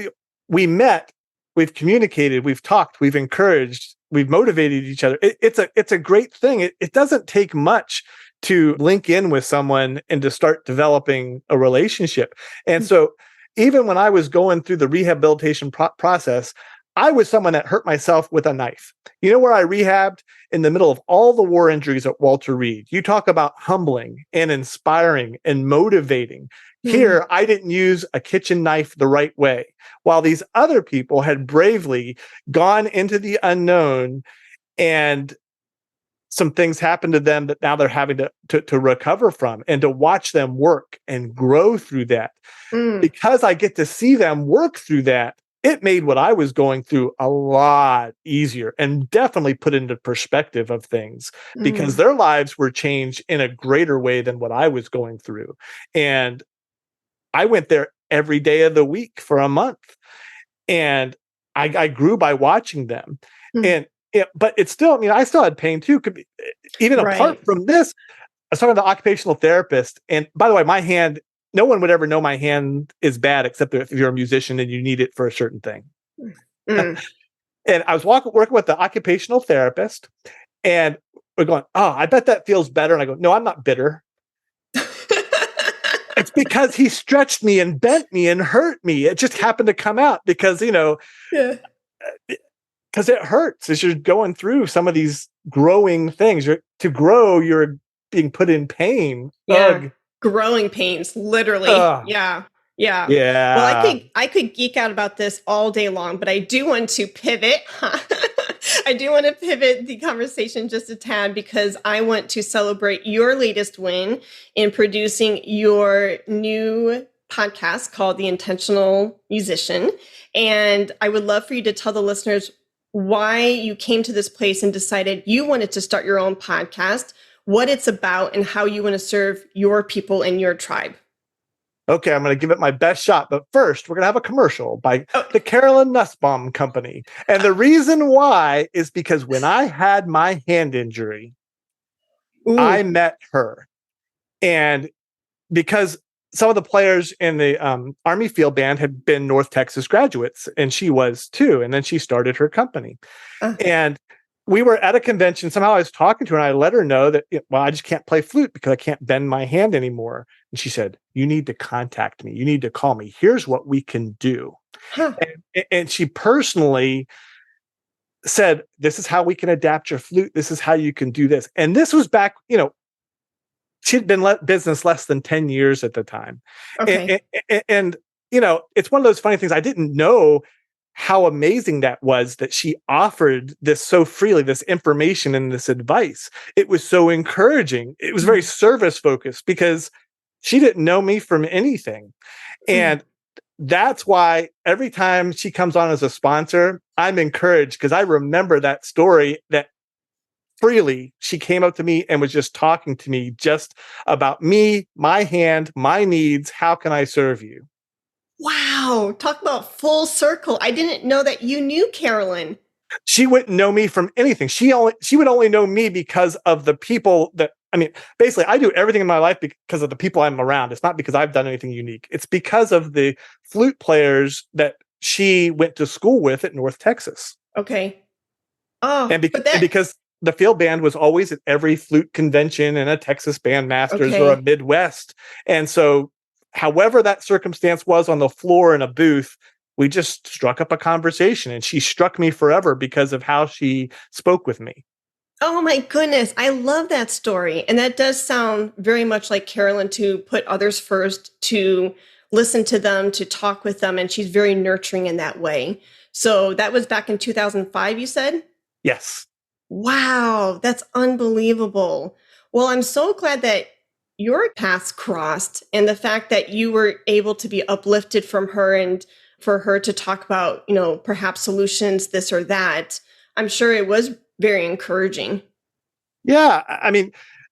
B: we met, we've communicated, we've talked, we've encouraged, we've motivated each other. It's a great thing. It doesn't take much to link in with someone and to start developing a relationship. And so even when I was going through the rehabilitation process, I was someone that hurt myself with a knife. You know where I rehabbed? In the middle of all the war injuries at Walter Reed. You talk about humbling and inspiring and motivating. Here, I didn't use a kitchen knife the right way, while these other people had bravely gone into the unknown and some things happened to them that now they're having to recover from, and to watch them work and grow through that. Because I get to see them work through that, it made what I was going through a lot easier and definitely put into perspective of things because their lives were changed in a greater way than what I was going through. And I went there every day of the week for a month, and I grew by watching them. But it's still, I still had pain too. Even apart from this, I was talking to the occupational therapist. And by the way, my hand, no one would ever know my hand is bad except if you're a musician and you need it for a certain thing. And I was working with the occupational therapist, and we're going, oh, I bet that feels better. And I go, no, I'm not bitter. It's because he stretched me and bent me and hurt me. It just happened to come out because, because it hurts as you're going through some of these growing things. To grow, you're being put in pain.
A: Yeah. Growing pains, literally. Yeah. Well, I could geek out about this all day long, but I do want to pivot. I do want to pivot the conversation just a tad because I want to celebrate your latest win in producing your new podcast called The Intentional Musician. And I would love for you to tell the listeners why you came to this place and decided you wanted to start your own podcast, what it's about, and how you want to serve your people and your tribe.
B: Okay, I'm going to give it my best shot. But first, we're going to have a commercial by the Carolyn Nussbaum Company. And the reason why is because when I had my hand injury, I met her. And because some of the players in the Army Field Band had been North Texas graduates, and she was too. And then she started her company. And we were at a convention. Somehow I was talking to her and I let her know that, well, I just can't play flute because I can't bend my hand anymore. And she said, you need to contact me. You need to call me. Here's what we can do.
A: Huh.
B: And she personally said, this is how we can adapt your flute. This is how you can do this. And this was back, she'd been business less than 10 years at the time.
A: Okay.
B: And it's one of those funny things. I didn't know how amazing that was that she offered this so freely, this information and this advice. It was so encouraging. It was very service focused because she didn't know me from anything. And that's why every time she comes on as a sponsor, I'm encouraged because I remember that story that freely she came up to me and was just talking to me just about me, my hand, my needs. How can I serve you?
A: Wow. Talk about full circle. I didn't know that you knew Carolyn.
B: She wouldn't know me from anything. She would only know me because of the people that, basically I do everything in my life because of the people I'm around. It's not because I've done anything unique. It's because of the flute players that she went to school with at North Texas.
A: Okay. Oh,
B: and because the field band was always at every flute convention and a Texas Band Masters or a Midwest. And so however that circumstance was on the floor in a booth, we just struck up a conversation and she struck me forever because of how she spoke with me.
A: Oh my goodness. I love that story. And that does sound very much like Carolyn, to put others first, to listen to them, to talk with them. And she's very nurturing in that way. So that was back in 2005, you said?
B: Yes.
A: Wow. That's unbelievable. Well, I'm so glad that your paths crossed, and the fact that you were able to be uplifted from her and for her to talk about, perhaps solutions, this or that. I'm sure it was very encouraging.
B: Yeah.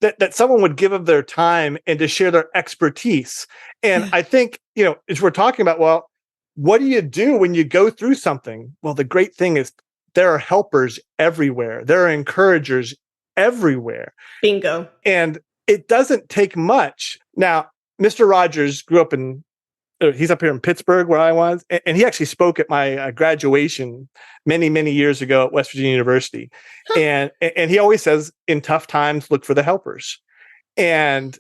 B: That someone would give of their time and to share their expertise. And I think, as we're talking about, well, what do you do when you go through something? Well, the great thing is there are helpers everywhere. There are encouragers everywhere.
A: Bingo.
B: And it doesn't take much. Now, Mr. Rogers grew up he's up here in Pittsburgh where I was, and he actually spoke at my graduation many, many years ago at West Virginia University. And he always says, in tough times, look for the helpers. And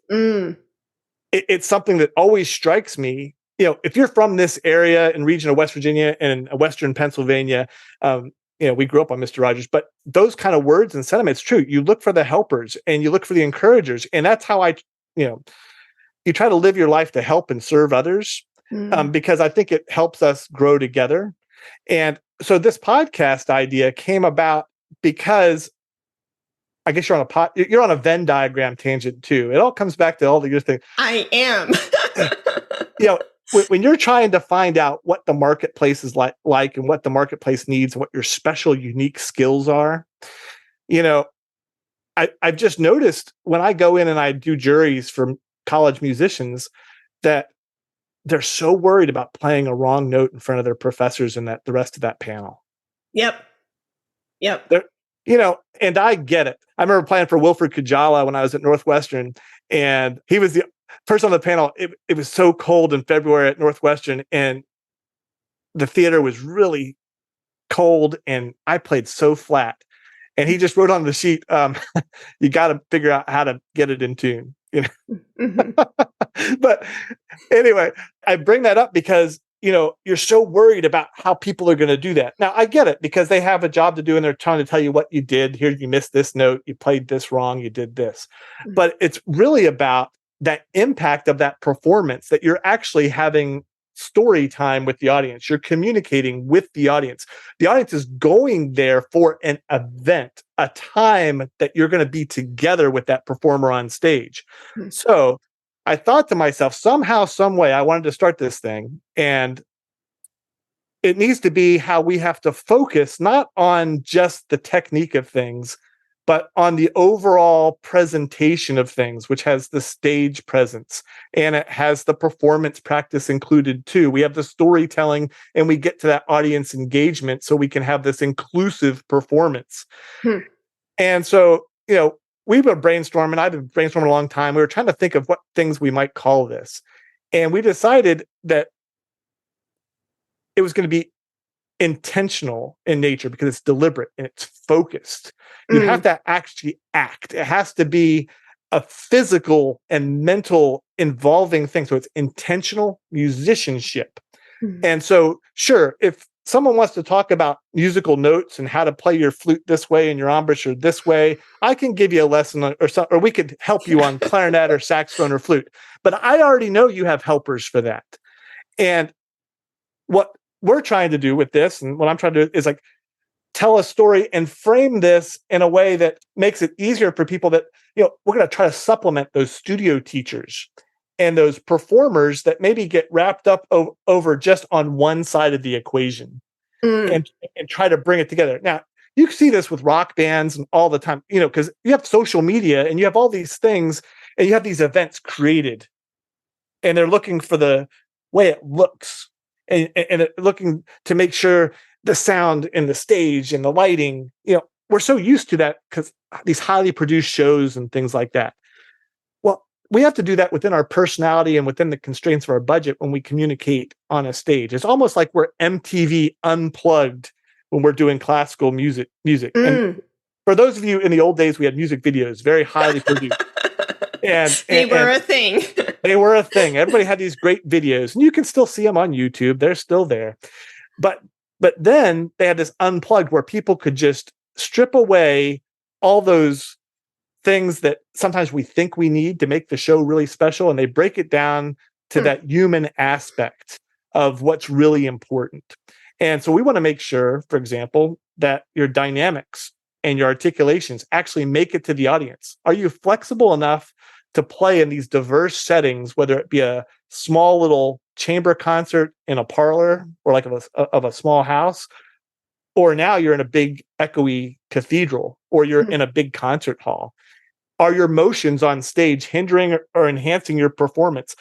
B: it's something that always strikes me. If you're from this area and region of West Virginia and Western Pennsylvania, we grew up on Mr. Rogers, but those kind of words and sentiments, true. You look for the helpers and you look for the encouragers. And that's how you try to live your life to help and serve others, because I think it helps us grow together. And so this podcast idea came about because I guess you're on a Venn diagram tangent too. It all comes back to all the good things.
A: I am.
B: When you're trying to find out what the marketplace is like and what the marketplace needs and what your special, unique skills are, I've just noticed when I go in and I do juries for college musicians that they're so worried about playing a wrong note in front of their professors and that the rest of that panel.
A: Yep.
B: And I get it. I remember playing for Wilfred Kajala when I was at Northwestern, and he was the person on the panel. It was so cold in February at Northwestern, and the theater was really cold, and I played so flat. And he just wrote on the sheet, you got to figure out how to get it in tune. But anyway, I bring that up because, you're so worried about how people are going to do that. Now, I get it because they have a job to do and they're trying to tell you what you did. Here, you missed this note. You played this wrong. You did this. But it's really about that impact of that performance, that you're actually having story time with the audience. You're communicating with the audience. The audience is going there for an event, a time that you're going to be together with that performer on stage. So I thought to myself, somehow, some way, I wanted to start this thing. And it needs to be how we have to focus not on just the technique of things, but on the overall presentation of things, which has the stage presence and it has the performance practice included too. We have the storytelling and we get to that audience engagement so we can have this inclusive performance. And so, we've been brainstorming. I've been brainstorming a long time. We were trying to think of what things we might call this. And we decided that it was going to be intentional in nature because it's deliberate and it's focused. You have to actually act. It has to be a physical and mental involving thing. So it's intentional musicianship. And so, sure, if someone wants to talk about musical notes and how to play your flute this way and your embouchure this way, I can give you a lesson or we could help you on clarinet or saxophone or flute. But I already know you have helpers for that. And what we're trying to do with this, and what I'm trying to do, is like tell a story and frame this in a way that makes it easier for people that, we're going to try to supplement those studio teachers and those performers that maybe get wrapped up over just on one side of the equation and try to bring it together. Now, you see this with rock bands and all the time, because you have social media and you have all these things and you have these events created and they're looking for the way it looks and looking to make sure the sound and the stage and the lighting, we're so used to that because these highly produced shows and things like that. Well, we have to do that within our personality and within the constraints of our budget when we communicate on a stage. It's almost like we're MTV unplugged when we're doing classical music. And for those of you in the old days, we had music videos, very highly produced. And
A: they were a thing.
B: They were a thing. Everybody had these great videos, and you can still see them on YouTube. They're still there. But then they had this unplugged where people could just strip away all those things that sometimes we think we need to make the show really special, and they break it down to that human aspect of what's really important. And so we want to make sure, for example, that your dynamics and your articulations actually make it to the audience. Are you flexible enough to play in these diverse settings, whether it be a small little chamber concert in a parlor or like of a small house, or now you're in a big echoey cathedral, or you're in a big concert hall? Are your motions on stage hindering or enhancing your performance?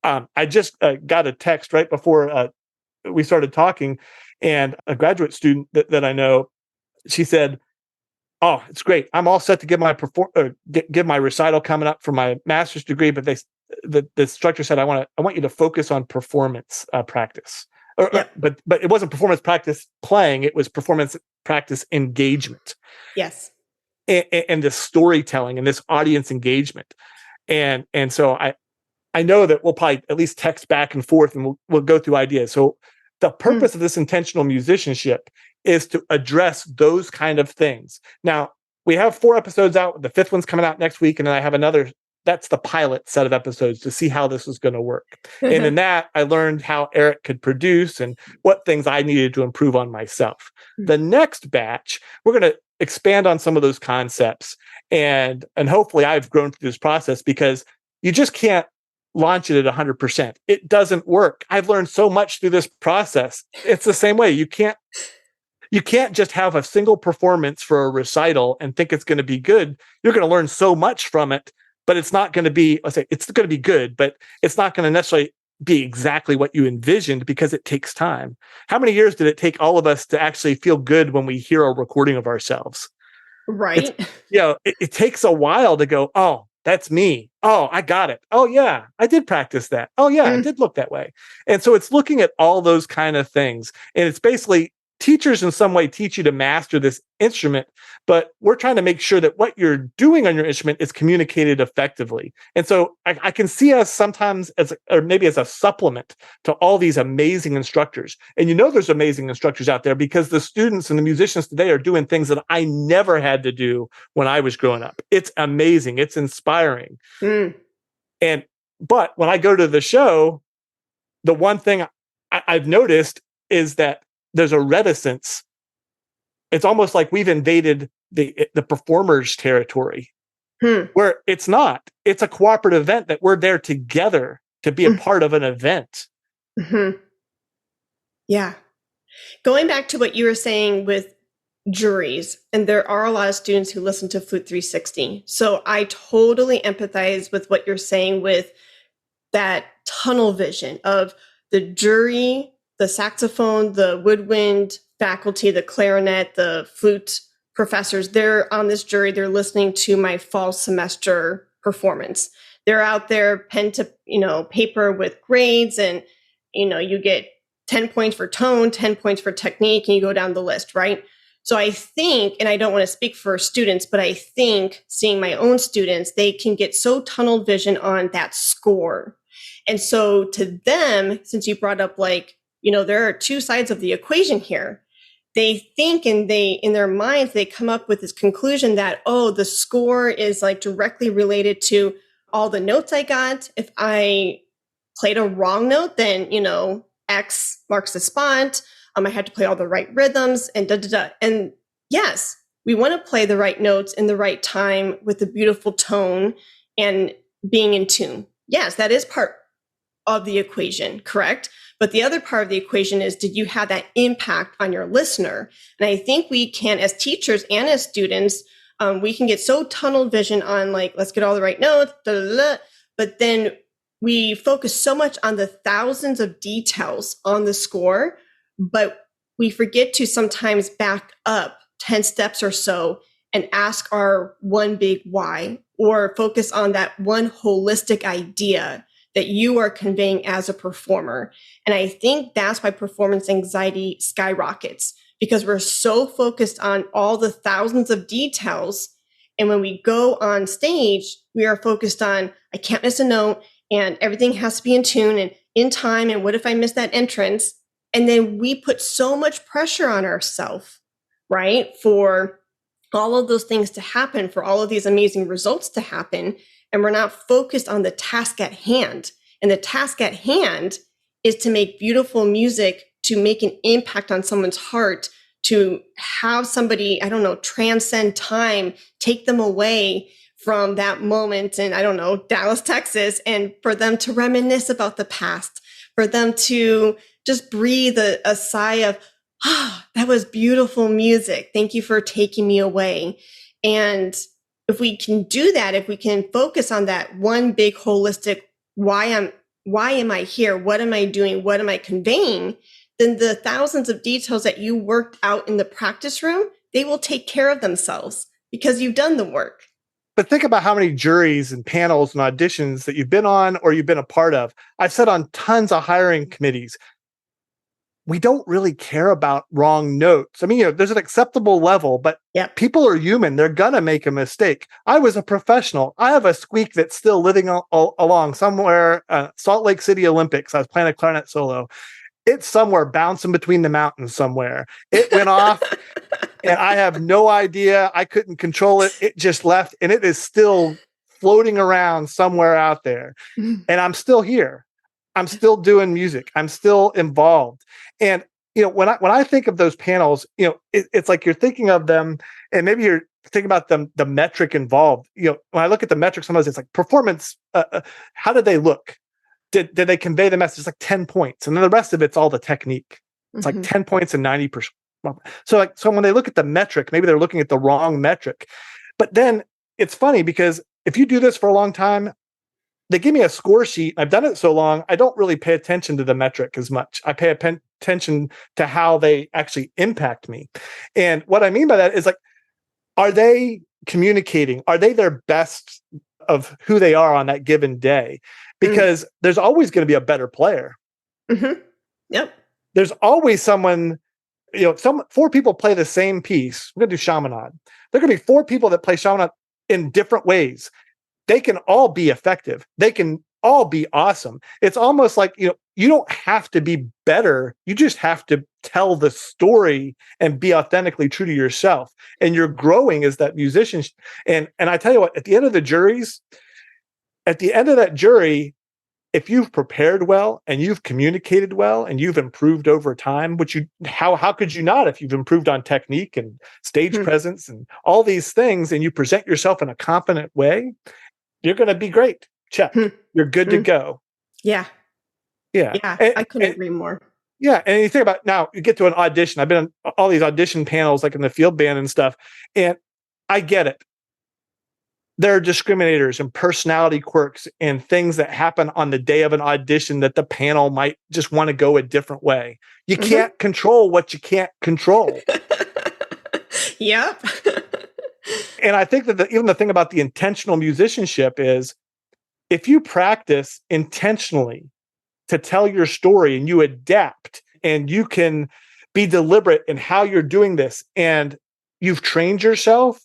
B: I just got a text right before we started talking, and a graduate student that I know, she said, "Oh, it's great. I'm all set to give my give my recital coming up for my master's degree." But the instructor said, "I want you to focus on performance practice." But it wasn't performance practice playing; it was performance practice engagement.
A: Yes,
B: and this storytelling and this audience engagement, and so I know that we'll probably at least text back and forth, and we'll go through ideas. So the purpose of this intentional musicianship is to address those kind of things. Now, we have 4 episodes out. The 5th one's coming out next week. And then I have another, that's the pilot set of episodes to see how this is going to work. And in that, I learned how Eric could produce and what things I needed to improve on myself. The next batch, we're going to expand on some of those concepts. And hopefully I've grown through this process, because you just can't launch it at 100%. It doesn't work. I've learned so much through this process. It's the same way. You can't just have a single performance for a recital and think it's going to be good. You're going to learn so much from it, but it's not going to be, it's going to be good, but it's not going to necessarily be exactly what you envisioned, because it takes time. How many years did it take all of us to actually feel good when we hear a recording of ourselves?
A: Right.
B: It takes a while to go, oh, that's me. Oh, I got it. Oh, yeah, I did practice that. Oh, yeah, I did look that way. And so it's looking at all those kind of things. And it's basically teachers in some way teach you to master this instrument, but we're trying to make sure that what you're doing on your instrument is communicated effectively. And so I can see us sometimes or maybe as a supplement to all these amazing instructors. And there's amazing instructors out there, because the students and the musicians today are doing things that I never had to do when I was growing up. It's amazing. It's inspiring. But when I go to the show, the one thing I've noticed is that there's a reticence. It's almost like we've invaded the performer's territory, where it's not. It's a cooperative event that we're there together to be a part of an event.
A: Yeah. Going back to what you were saying with juries, and there are a lot of students who listen to Flute 360. So I totally empathize with what you're saying with that tunnel vision of the jury, the saxophone, the woodwind faculty, the clarinet, the flute professors. They're on this jury. They're listening to my fall semester performance. They're out there pen to, paper with grades, and, you get 10 points for tone, 10 points for technique, and you go down the list, right? So I think, and I don't want to speak for students, but I think seeing my own students, they can get so tunnel vision on that score. And so to them, since you brought up like, there are two sides of the equation here. They think and in their minds, they come up with this conclusion that, oh, the score is like directly related to all the notes I got. If I played a wrong note, then, X marks the spot. I had to play all the right rhythms and da-da-da. And yes, we want to play the right notes in the right time with a beautiful tone and being in tune. Yes, that is part of the equation, correct? But the other part of the equation is, did you have that impact on your listener? And I think we can, as teachers and as students, we can get so tunnel vision on like, let's get all the right notes, da, da, da, but then we focus so much on the thousands of details on the score, but we forget to sometimes back up 10 steps or so and ask our one big why, or focus on that one holistic idea that you are conveying as a performer. And I think that's why performance anxiety skyrockets, because we're so focused on all the thousands of details. And when we go on stage, we are focused on, I can't miss a note, and everything has to be in tune and in time. And what if I miss that entrance? And then we put so much pressure on ourselves, right? For all of those things to happen, for all of these amazing results to happen. And we're not focused on the task at hand. And the task at hand is to make beautiful music, to make an impact on someone's heart, to have somebody, transcend time, take them away from that moment in, Dallas, Texas, and for them to reminisce about the past, for them to just breathe a sigh of, that was beautiful music. Thank you for taking me away. And if we can do that, if we can focus on that one big holistic, why am I here? What am I doing? What am I conveying? Then the thousands of details that you worked out in the practice room, they will take care of themselves because you've done the work.
B: But think about how many juries and panels and auditions that you've been on or you've been a part of. I've sat on tons of hiring committees. We don't really care about wrong notes. I mean, there's an acceptable level, but people are human. They're going to make a mistake. I was a professional. I have a squeak that's still living along somewhere, Salt Lake City Olympics. I was playing a clarinet solo. It's somewhere bouncing between the mountains somewhere. It went off and I have no idea. I couldn't control it. It just left and it is still floating around somewhere out there. And I'm still here. I'm still doing music. I'm still involved. And, when I think of those panels, it's like you're thinking of them and maybe you're thinking about the metric involved. When I look at the metric, sometimes it's like performance. How did they look? Did they convey the message? It's like 10 points. And then the rest of it's all the technique. It's like 10 points and 90%. So when they look at the metric, maybe they're looking at the wrong metric. But then it's funny because if you do this for a long time, they give me a score sheet. I've done it so long, I don't really pay attention to the metric as much. I pay attention to how they actually impact me. And what I mean by that is like, are they communicating? Are they their best of who they are on that given day? Because there's always going to be a better player.
A: Mm-hmm. Yep.
B: There's always someone, four people play the same piece. We're going to do Chaminade. There are going to be four people that play Chaminade in different ways. They can all be effective. They can all be awesome. It's almost like, you don't have to be better. You just have to tell the story and be authentically true to yourself. And you're growing as that musician. And I tell you what, at the end of that jury, if you've prepared well and you've communicated well and you've improved over time, how could you not if you've improved on technique and stage presence and all these things, and you present yourself in a confident way, you're going to be great. Check. You're good to go.
A: Yeah.
B: Yeah.
A: I couldn't agree more.
B: Yeah. And you think about now, you get to an audition. I've been on all these audition panels, like in the field band and stuff. And I get it. There are discriminators and personality quirks and things that happen on the day of an audition that the panel might just want to go a different way. You can't control what you can't control.
A: Yep.
B: And I think that even the thing about the intentional musicianship is if you practice intentionally to tell your story and you adapt and you can be deliberate in how you're doing this, and you've trained yourself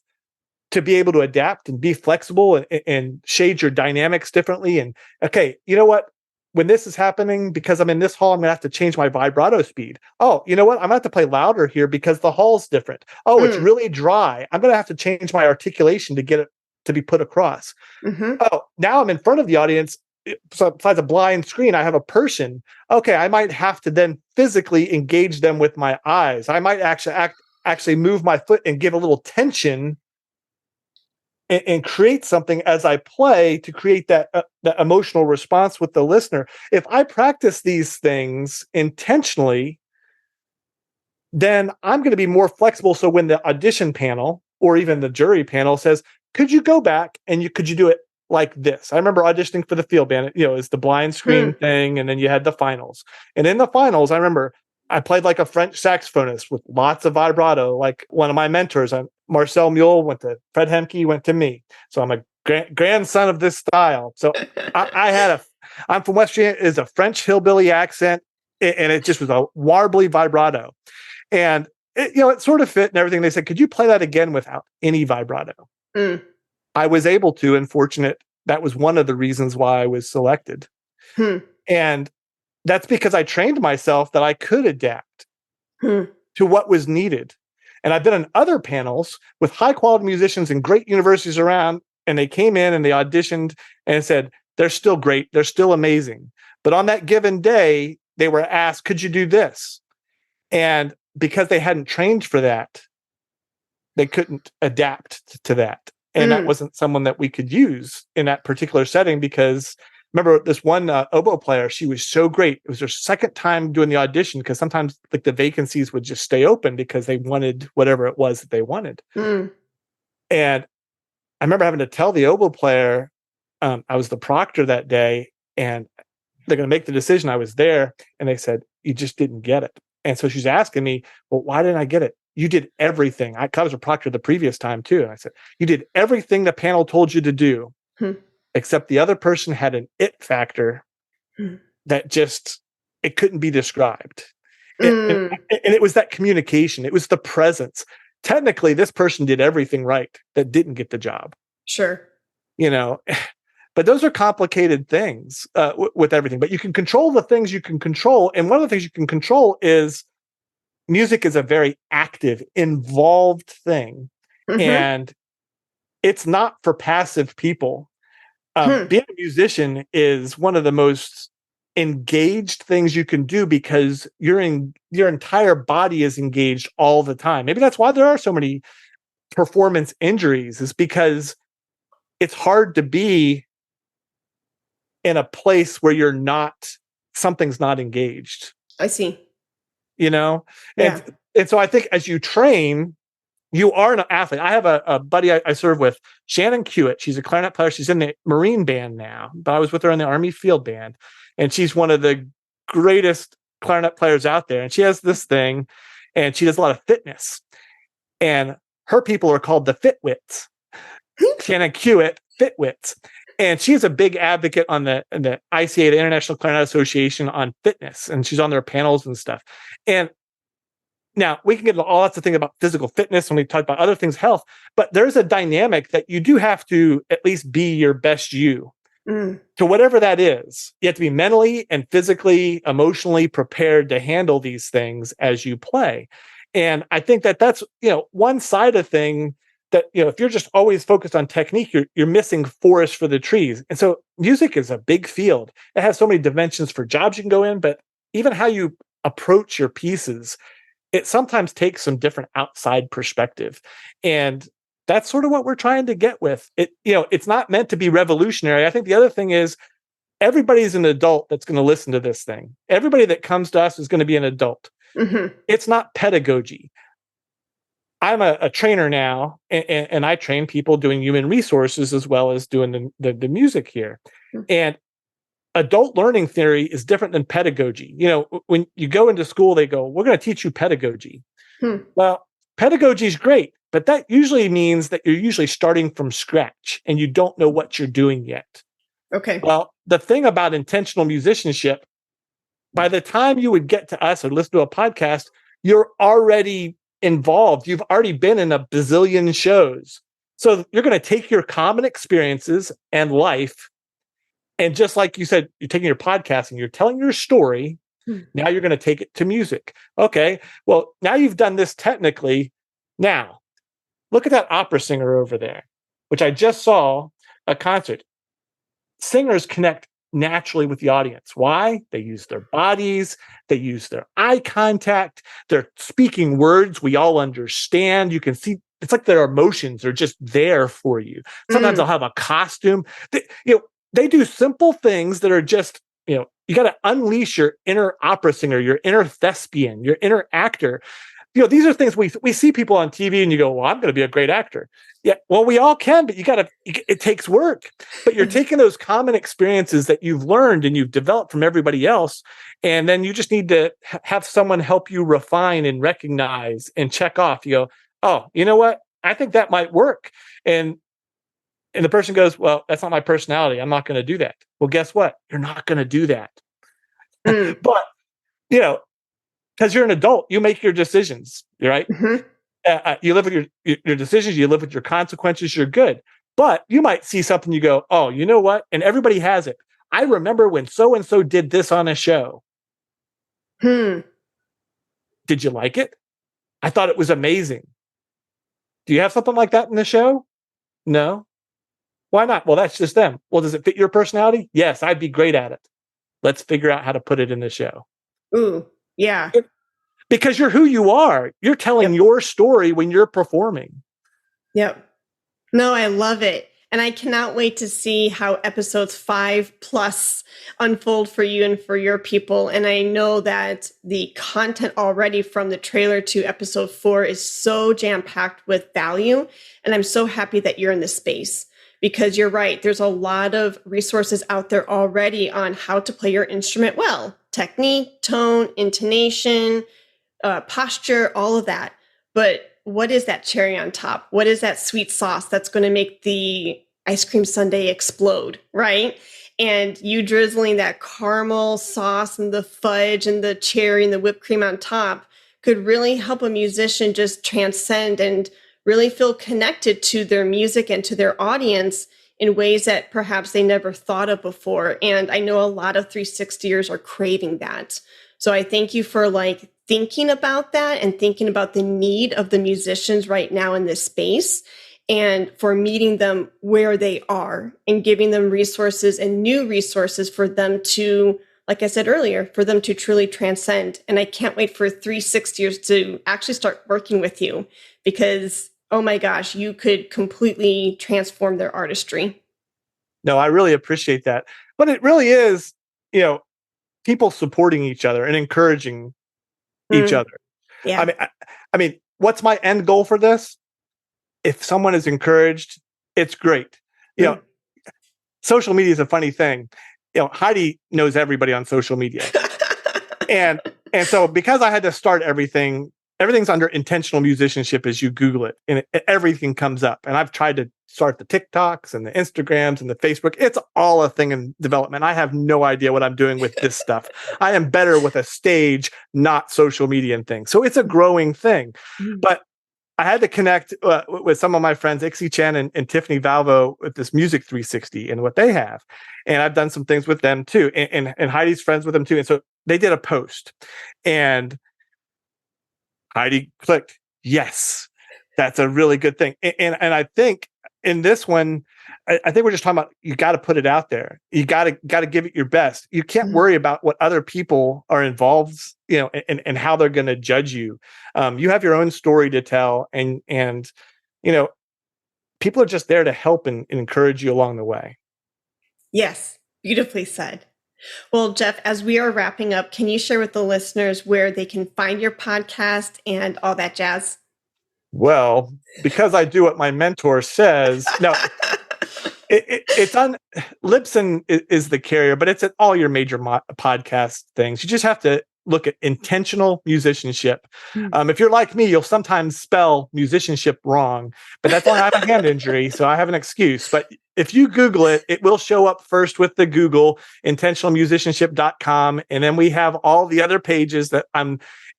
B: to be able to adapt and be flexible and shade your dynamics differently. And okay, you know what? When this is happening, because I'm in this hall, I'm gonna have to change my vibrato speed. Oh, you know what? I'm gonna have to play louder here because the hall's different. Oh, it's really dry. I'm gonna have to change my articulation to get it to be put across. Oh, now I'm in front of the audience. So besides a blind screen, I have a person. Okay, I might have to then physically engage them with my eyes. I might actually move my foot and give a little tension and create something as I play to create that emotional response with the listener. If I practice these things intentionally, then I'm going to be more flexible. So when the audition panel or even the jury panel says, could you go back and could you do it like this? I remember auditioning for the field band, it's the blind screen thing. And then you had the finals. And in the finals, I remember I played like a French saxophonist with lots of vibrato. Like one of my mentors, Marcel Mule, went to Fred Hemke, went to me. So I'm a grandson of this style. So I'm from West Virginia. It's a French hillbilly accent, and it just was a warbly vibrato. And it sort of fit and everything. They said, could you play that again without any vibrato? I was able to, and fortunate. That was one of the reasons why I was selected. And that's because I trained myself that I could adapt to what was needed. And I've been in other panels with high quality musicians and great universities around, and they came in and they auditioned and said, they're still great. They're still amazing. But on that given day, they were asked, could you do this? And because they hadn't trained for that, they couldn't adapt to that. And that wasn't someone that we could use in that particular setting, because remember this one oboe player, she was so great. It was her second time doing the audition, because sometimes like the vacancies would just stay open because they wanted whatever it was that they wanted. And I remember having to tell the oboe player, I was the proctor that day, and they're going to make the decision. I was there, and they said, you just didn't get it. And so she's asking me, well, why didn't I get it? You did everything. I was a proctor the previous time too. And I said, you did everything the panel told you to do, except the other person had an it factor that just, it couldn't be described. And it was that communication. It was the presence. Technically, this person did everything right that didn't get the job.
A: Sure.
B: But those are complicated things with everything. But you can control the things you can control. And one of the things you can control is music is a very active, involved thing. And it's not for passive people. Being a musician is one of the most engaged things you can do, because your entire body is engaged all the time. Maybe that's why there are so many performance injuries, is because it's hard to be in a place where something's not engaged.
A: I see.
B: And
A: Yeah.
B: so I think as you train, you are an athlete. I have a buddy I serve with, Shannon Hewitt. She's a clarinet player. She's in the Marine band now, but I was with her in the Army field band, and she's one of the greatest clarinet players out there. And she has this thing, and she does a lot of fitness, and her people are called the Fitwits. Shannon Hewitt, Fitwits. And she is a big advocate on the ICA, the International Clarinet Association, on fitness, and she's on their panels and stuff. And now we can get into all lots of things about physical fitness when we talk about other things, health, but there's a dynamic that you do have to at least be your best you. To whatever that is. You have to be mentally and physically, emotionally prepared to handle these things as you play. And I think that's one side of thing that, if you're just always focused on technique, you're missing forest for the trees. And so music is a big field. It has so many dimensions for jobs you can go in, but even how you approach your pieces, it sometimes takes some different outside perspective. And that's sort of what we're trying to get with it. It's not meant to be revolutionary. I think the other thing is everybody's an adult that's going to listen to this thing. Everybody that comes to us is going to be an adult. It's not pedagogy. I'm a trainer now, and I train people doing human resources as well as doing the music here. And adult learning theory is different than pedagogy. When you go into school, they go, we're going to teach you pedagogy. Well, pedagogy is great, but that usually means that you're usually starting from scratch and you don't know what you're doing yet.
A: Okay.
B: Well, the thing about intentional musicianship by the time you would get to us or listen to a podcast, you're already involved. You've already been in a bazillion shows. So you're going to take your common experiences and life, and just like you said, you're taking your podcast and you're telling your story. Now you're going to take it to music. Okay, well, now you've done this technically. Now, look at that opera singer over there, which I just saw a concert. Singers connect naturally with the audience. Why? They use their bodies, they use their eye contact, they're speaking words we all understand. You can see it's like their emotions are just there for you. Sometimes they'll have a costume. They do simple things that are just, you got to unleash your inner opera singer, your inner thespian, your inner actor. These are things we see people on TV and you go, well, I'm going to be a great actor. Yeah, well, we all can, but it takes work. But you're taking those common experiences that you've learned and you've developed from everybody else, and then you just need to have someone help you refine and recognize and check off. You go, oh, you know what? I think that might work. And the person goes, well, that's not my personality. I'm not going to do that. Well, guess what? You're not going to do that. But, because you're an adult, you make your decisions, right? You live with your decisions, you live with your consequences, you're good. But you might see something, you go, oh, you know what? And everybody has it. I remember when so-and-so did this on a show. Did you like it? I thought it was amazing. Do you have something like that in the show? No. Why not? Well, that's just them. Well, does it fit your personality? Yes, I'd be great at it. Let's figure out how to put it in the show.
A: Ooh, yeah.
B: Because you're who you are. You're telling your story when you're performing.
A: Yep. No, I love it. And I cannot wait to see how episodes 5+ unfold for you and for your people. And I know that the content already from the trailer to episode 4 is so jam-packed with value. And I'm so happy that you're in this space, because you're right. There's a lot of resources out there already on how to play your instrument well. Technique, tone, intonation, posture, all of that. But what is that cherry on top? What is that sweet sauce that's going to make the ice cream sundae explode, right? And you drizzling that caramel sauce and the fudge and the cherry and the whipped cream on top could really help a musician just transcend and really feel connected to their music and to their audience in ways that perhaps they never thought of before. And I know a lot of 360ers are craving that. So I thank you for thinking about that and thinking about the need of the musicians right now in this space, and for meeting them where they are and giving them resources and new resources for them to, like I said earlier, for them to truly transcend. And I can't wait for 360ers to actually start working with you, because, oh my gosh, you could completely transform their artistry.
B: No, I really appreciate that. But it really is, people supporting each other and encouraging each other.
A: Yeah.
B: I mean, what's my end goal for this? If someone is encouraged, it's great. Social media is a funny thing. Heidi knows everybody on social media. and so because I had to start everything's under intentional musicianship as you Google it, and everything comes up. And I've tried to start the TikToks and the Instagrams and the Facebook. It's all a thing in development. I have no idea what I'm doing with this stuff. I am better with a stage, not social media and things. So it's a growing thing. But I had to connect with some of my friends, Ixie Chen and Tiffany Valvo, with this Music 360 and what they have. And I've done some things with them too. And Heidi's friends with them too. And so they did a post, and Heidi clicked, yes, that's a really good thing. And I think in this one, I think we're just talking about, you got to put it out there. You got to give it your best. You can't worry about what other people are involved, and how they're going to judge you. You have your own story to tell, and people are just there to help and encourage you along the way.
A: Yes, beautifully said. Well, Jeff, as we are wrapping up, can you share with the listeners where they can find your podcast and all that jazz?
B: Well, because I do what my mentor says. No, it's on Libsyn is the carrier, but it's at all your major podcast things. You just have to look at intentional musicianship. If you're like me, you'll sometimes spell musicianship wrong, but that's why I have a hand injury, so I have an excuse. But If you Google it, it will show up first with the Google intentionalmusicianship.com. And then we have all the other pages that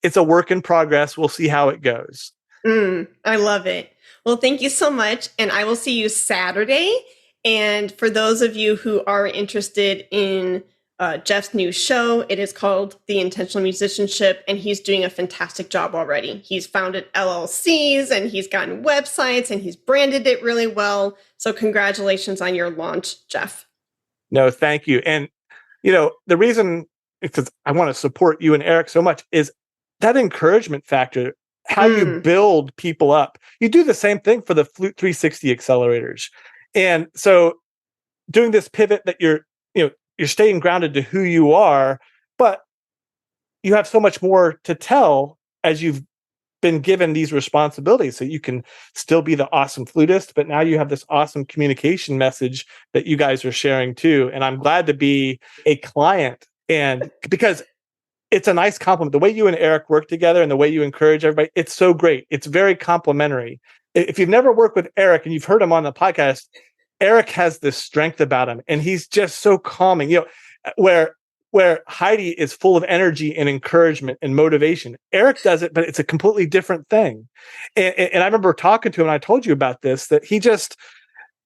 B: it's a work in progress. We'll see how it goes.
A: I love it. Well, thank you so much. And I will see you Saturday. And for those of you who are interested in Jeff's new show, it is called The Intentional Musicianship, and he's doing a fantastic job already. He's founded LLCs and he's gotten websites and he's branded it really well. So congratulations on your launch, Jeff.
B: No, thank you. And, the reason, because I want to support you and Eric so much, is that encouragement factor, how you build people up. You do the same thing for the Flute 360 accelerators. And so doing this pivot that you're staying grounded to who you are, but you have so much more to tell as you've been given these responsibilities. So you can still be the awesome flutist, but now you have this awesome communication message that you guys are sharing too. And I'm glad to be a client, and because it's a nice compliment. The way you and Eric work together and the way you encourage everybody, it's so great. It's very complimentary. If you've never worked with Eric and you've heard him on the podcast, Eric has this strength about him, and he's just so calming. Where Heidi is full of energy and encouragement and motivation, Eric does it, but it's a completely different thing. And I remember talking to him, and I told you about this, that he just,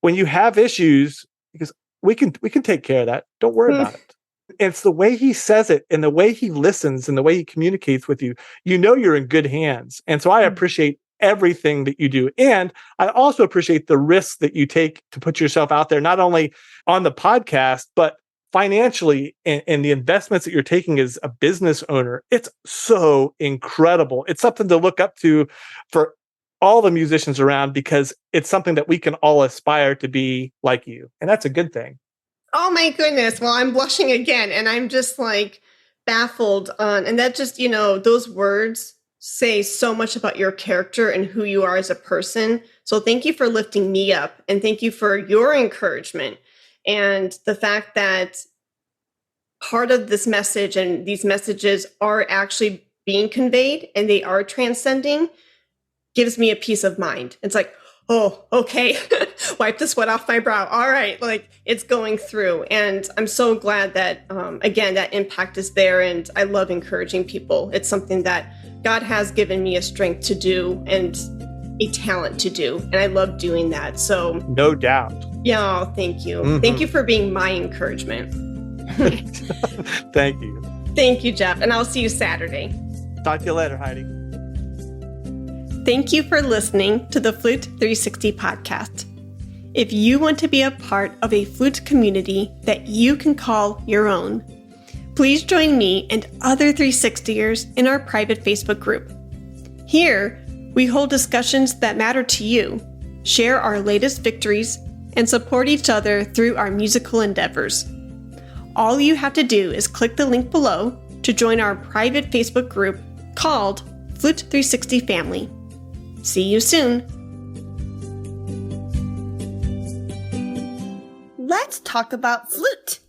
B: when you have issues, because we can take care of that. Don't worry about it. It's the way he says it and the way he listens and the way he communicates with you. You're in good hands. And so I appreciate everything that you do. And I also appreciate the risks that you take to put yourself out there, not only on the podcast, but financially, and the investments that you're taking as a business owner. It's so incredible. It's something to look up to for all the musicians around, because it's something that we can all aspire to be like you. And that's a good thing.
A: Oh my goodness. Well, I'm blushing again, and I'm just like baffled on, and that just, those words say so much about your character and who you are as a person. So thank you for lifting me up, and thank you for your encouragement, and the fact that part of this message and these messages are actually being conveyed and they are transcending gives me a peace of mind. It's like, oh, okay, wipe the sweat off my brow. All right, like it's going through. And I'm so glad that, again, that impact is there. And I love encouraging people. It's something that God has given me a strength to do and a talent to do. And I love doing that. So
B: no doubt.
A: Yeah, thank you. Mm-hmm. Thank you for being my encouragement.
B: Thank you.
A: Thank you, Jeff. And I'll see you Saturday.
B: Talk to you later, Heidi.
A: Thank you for listening to the Flute 360 podcast. If you want to be a part of a flute community that you can call your own, please join me and other 360ers in our private Facebook group. Here, we hold discussions that matter to you, share our latest victories, and support each other through our musical endeavors. All you have to do is click the link below to join our private Facebook group called Flute 360 Family. See you soon. Let's talk about flute.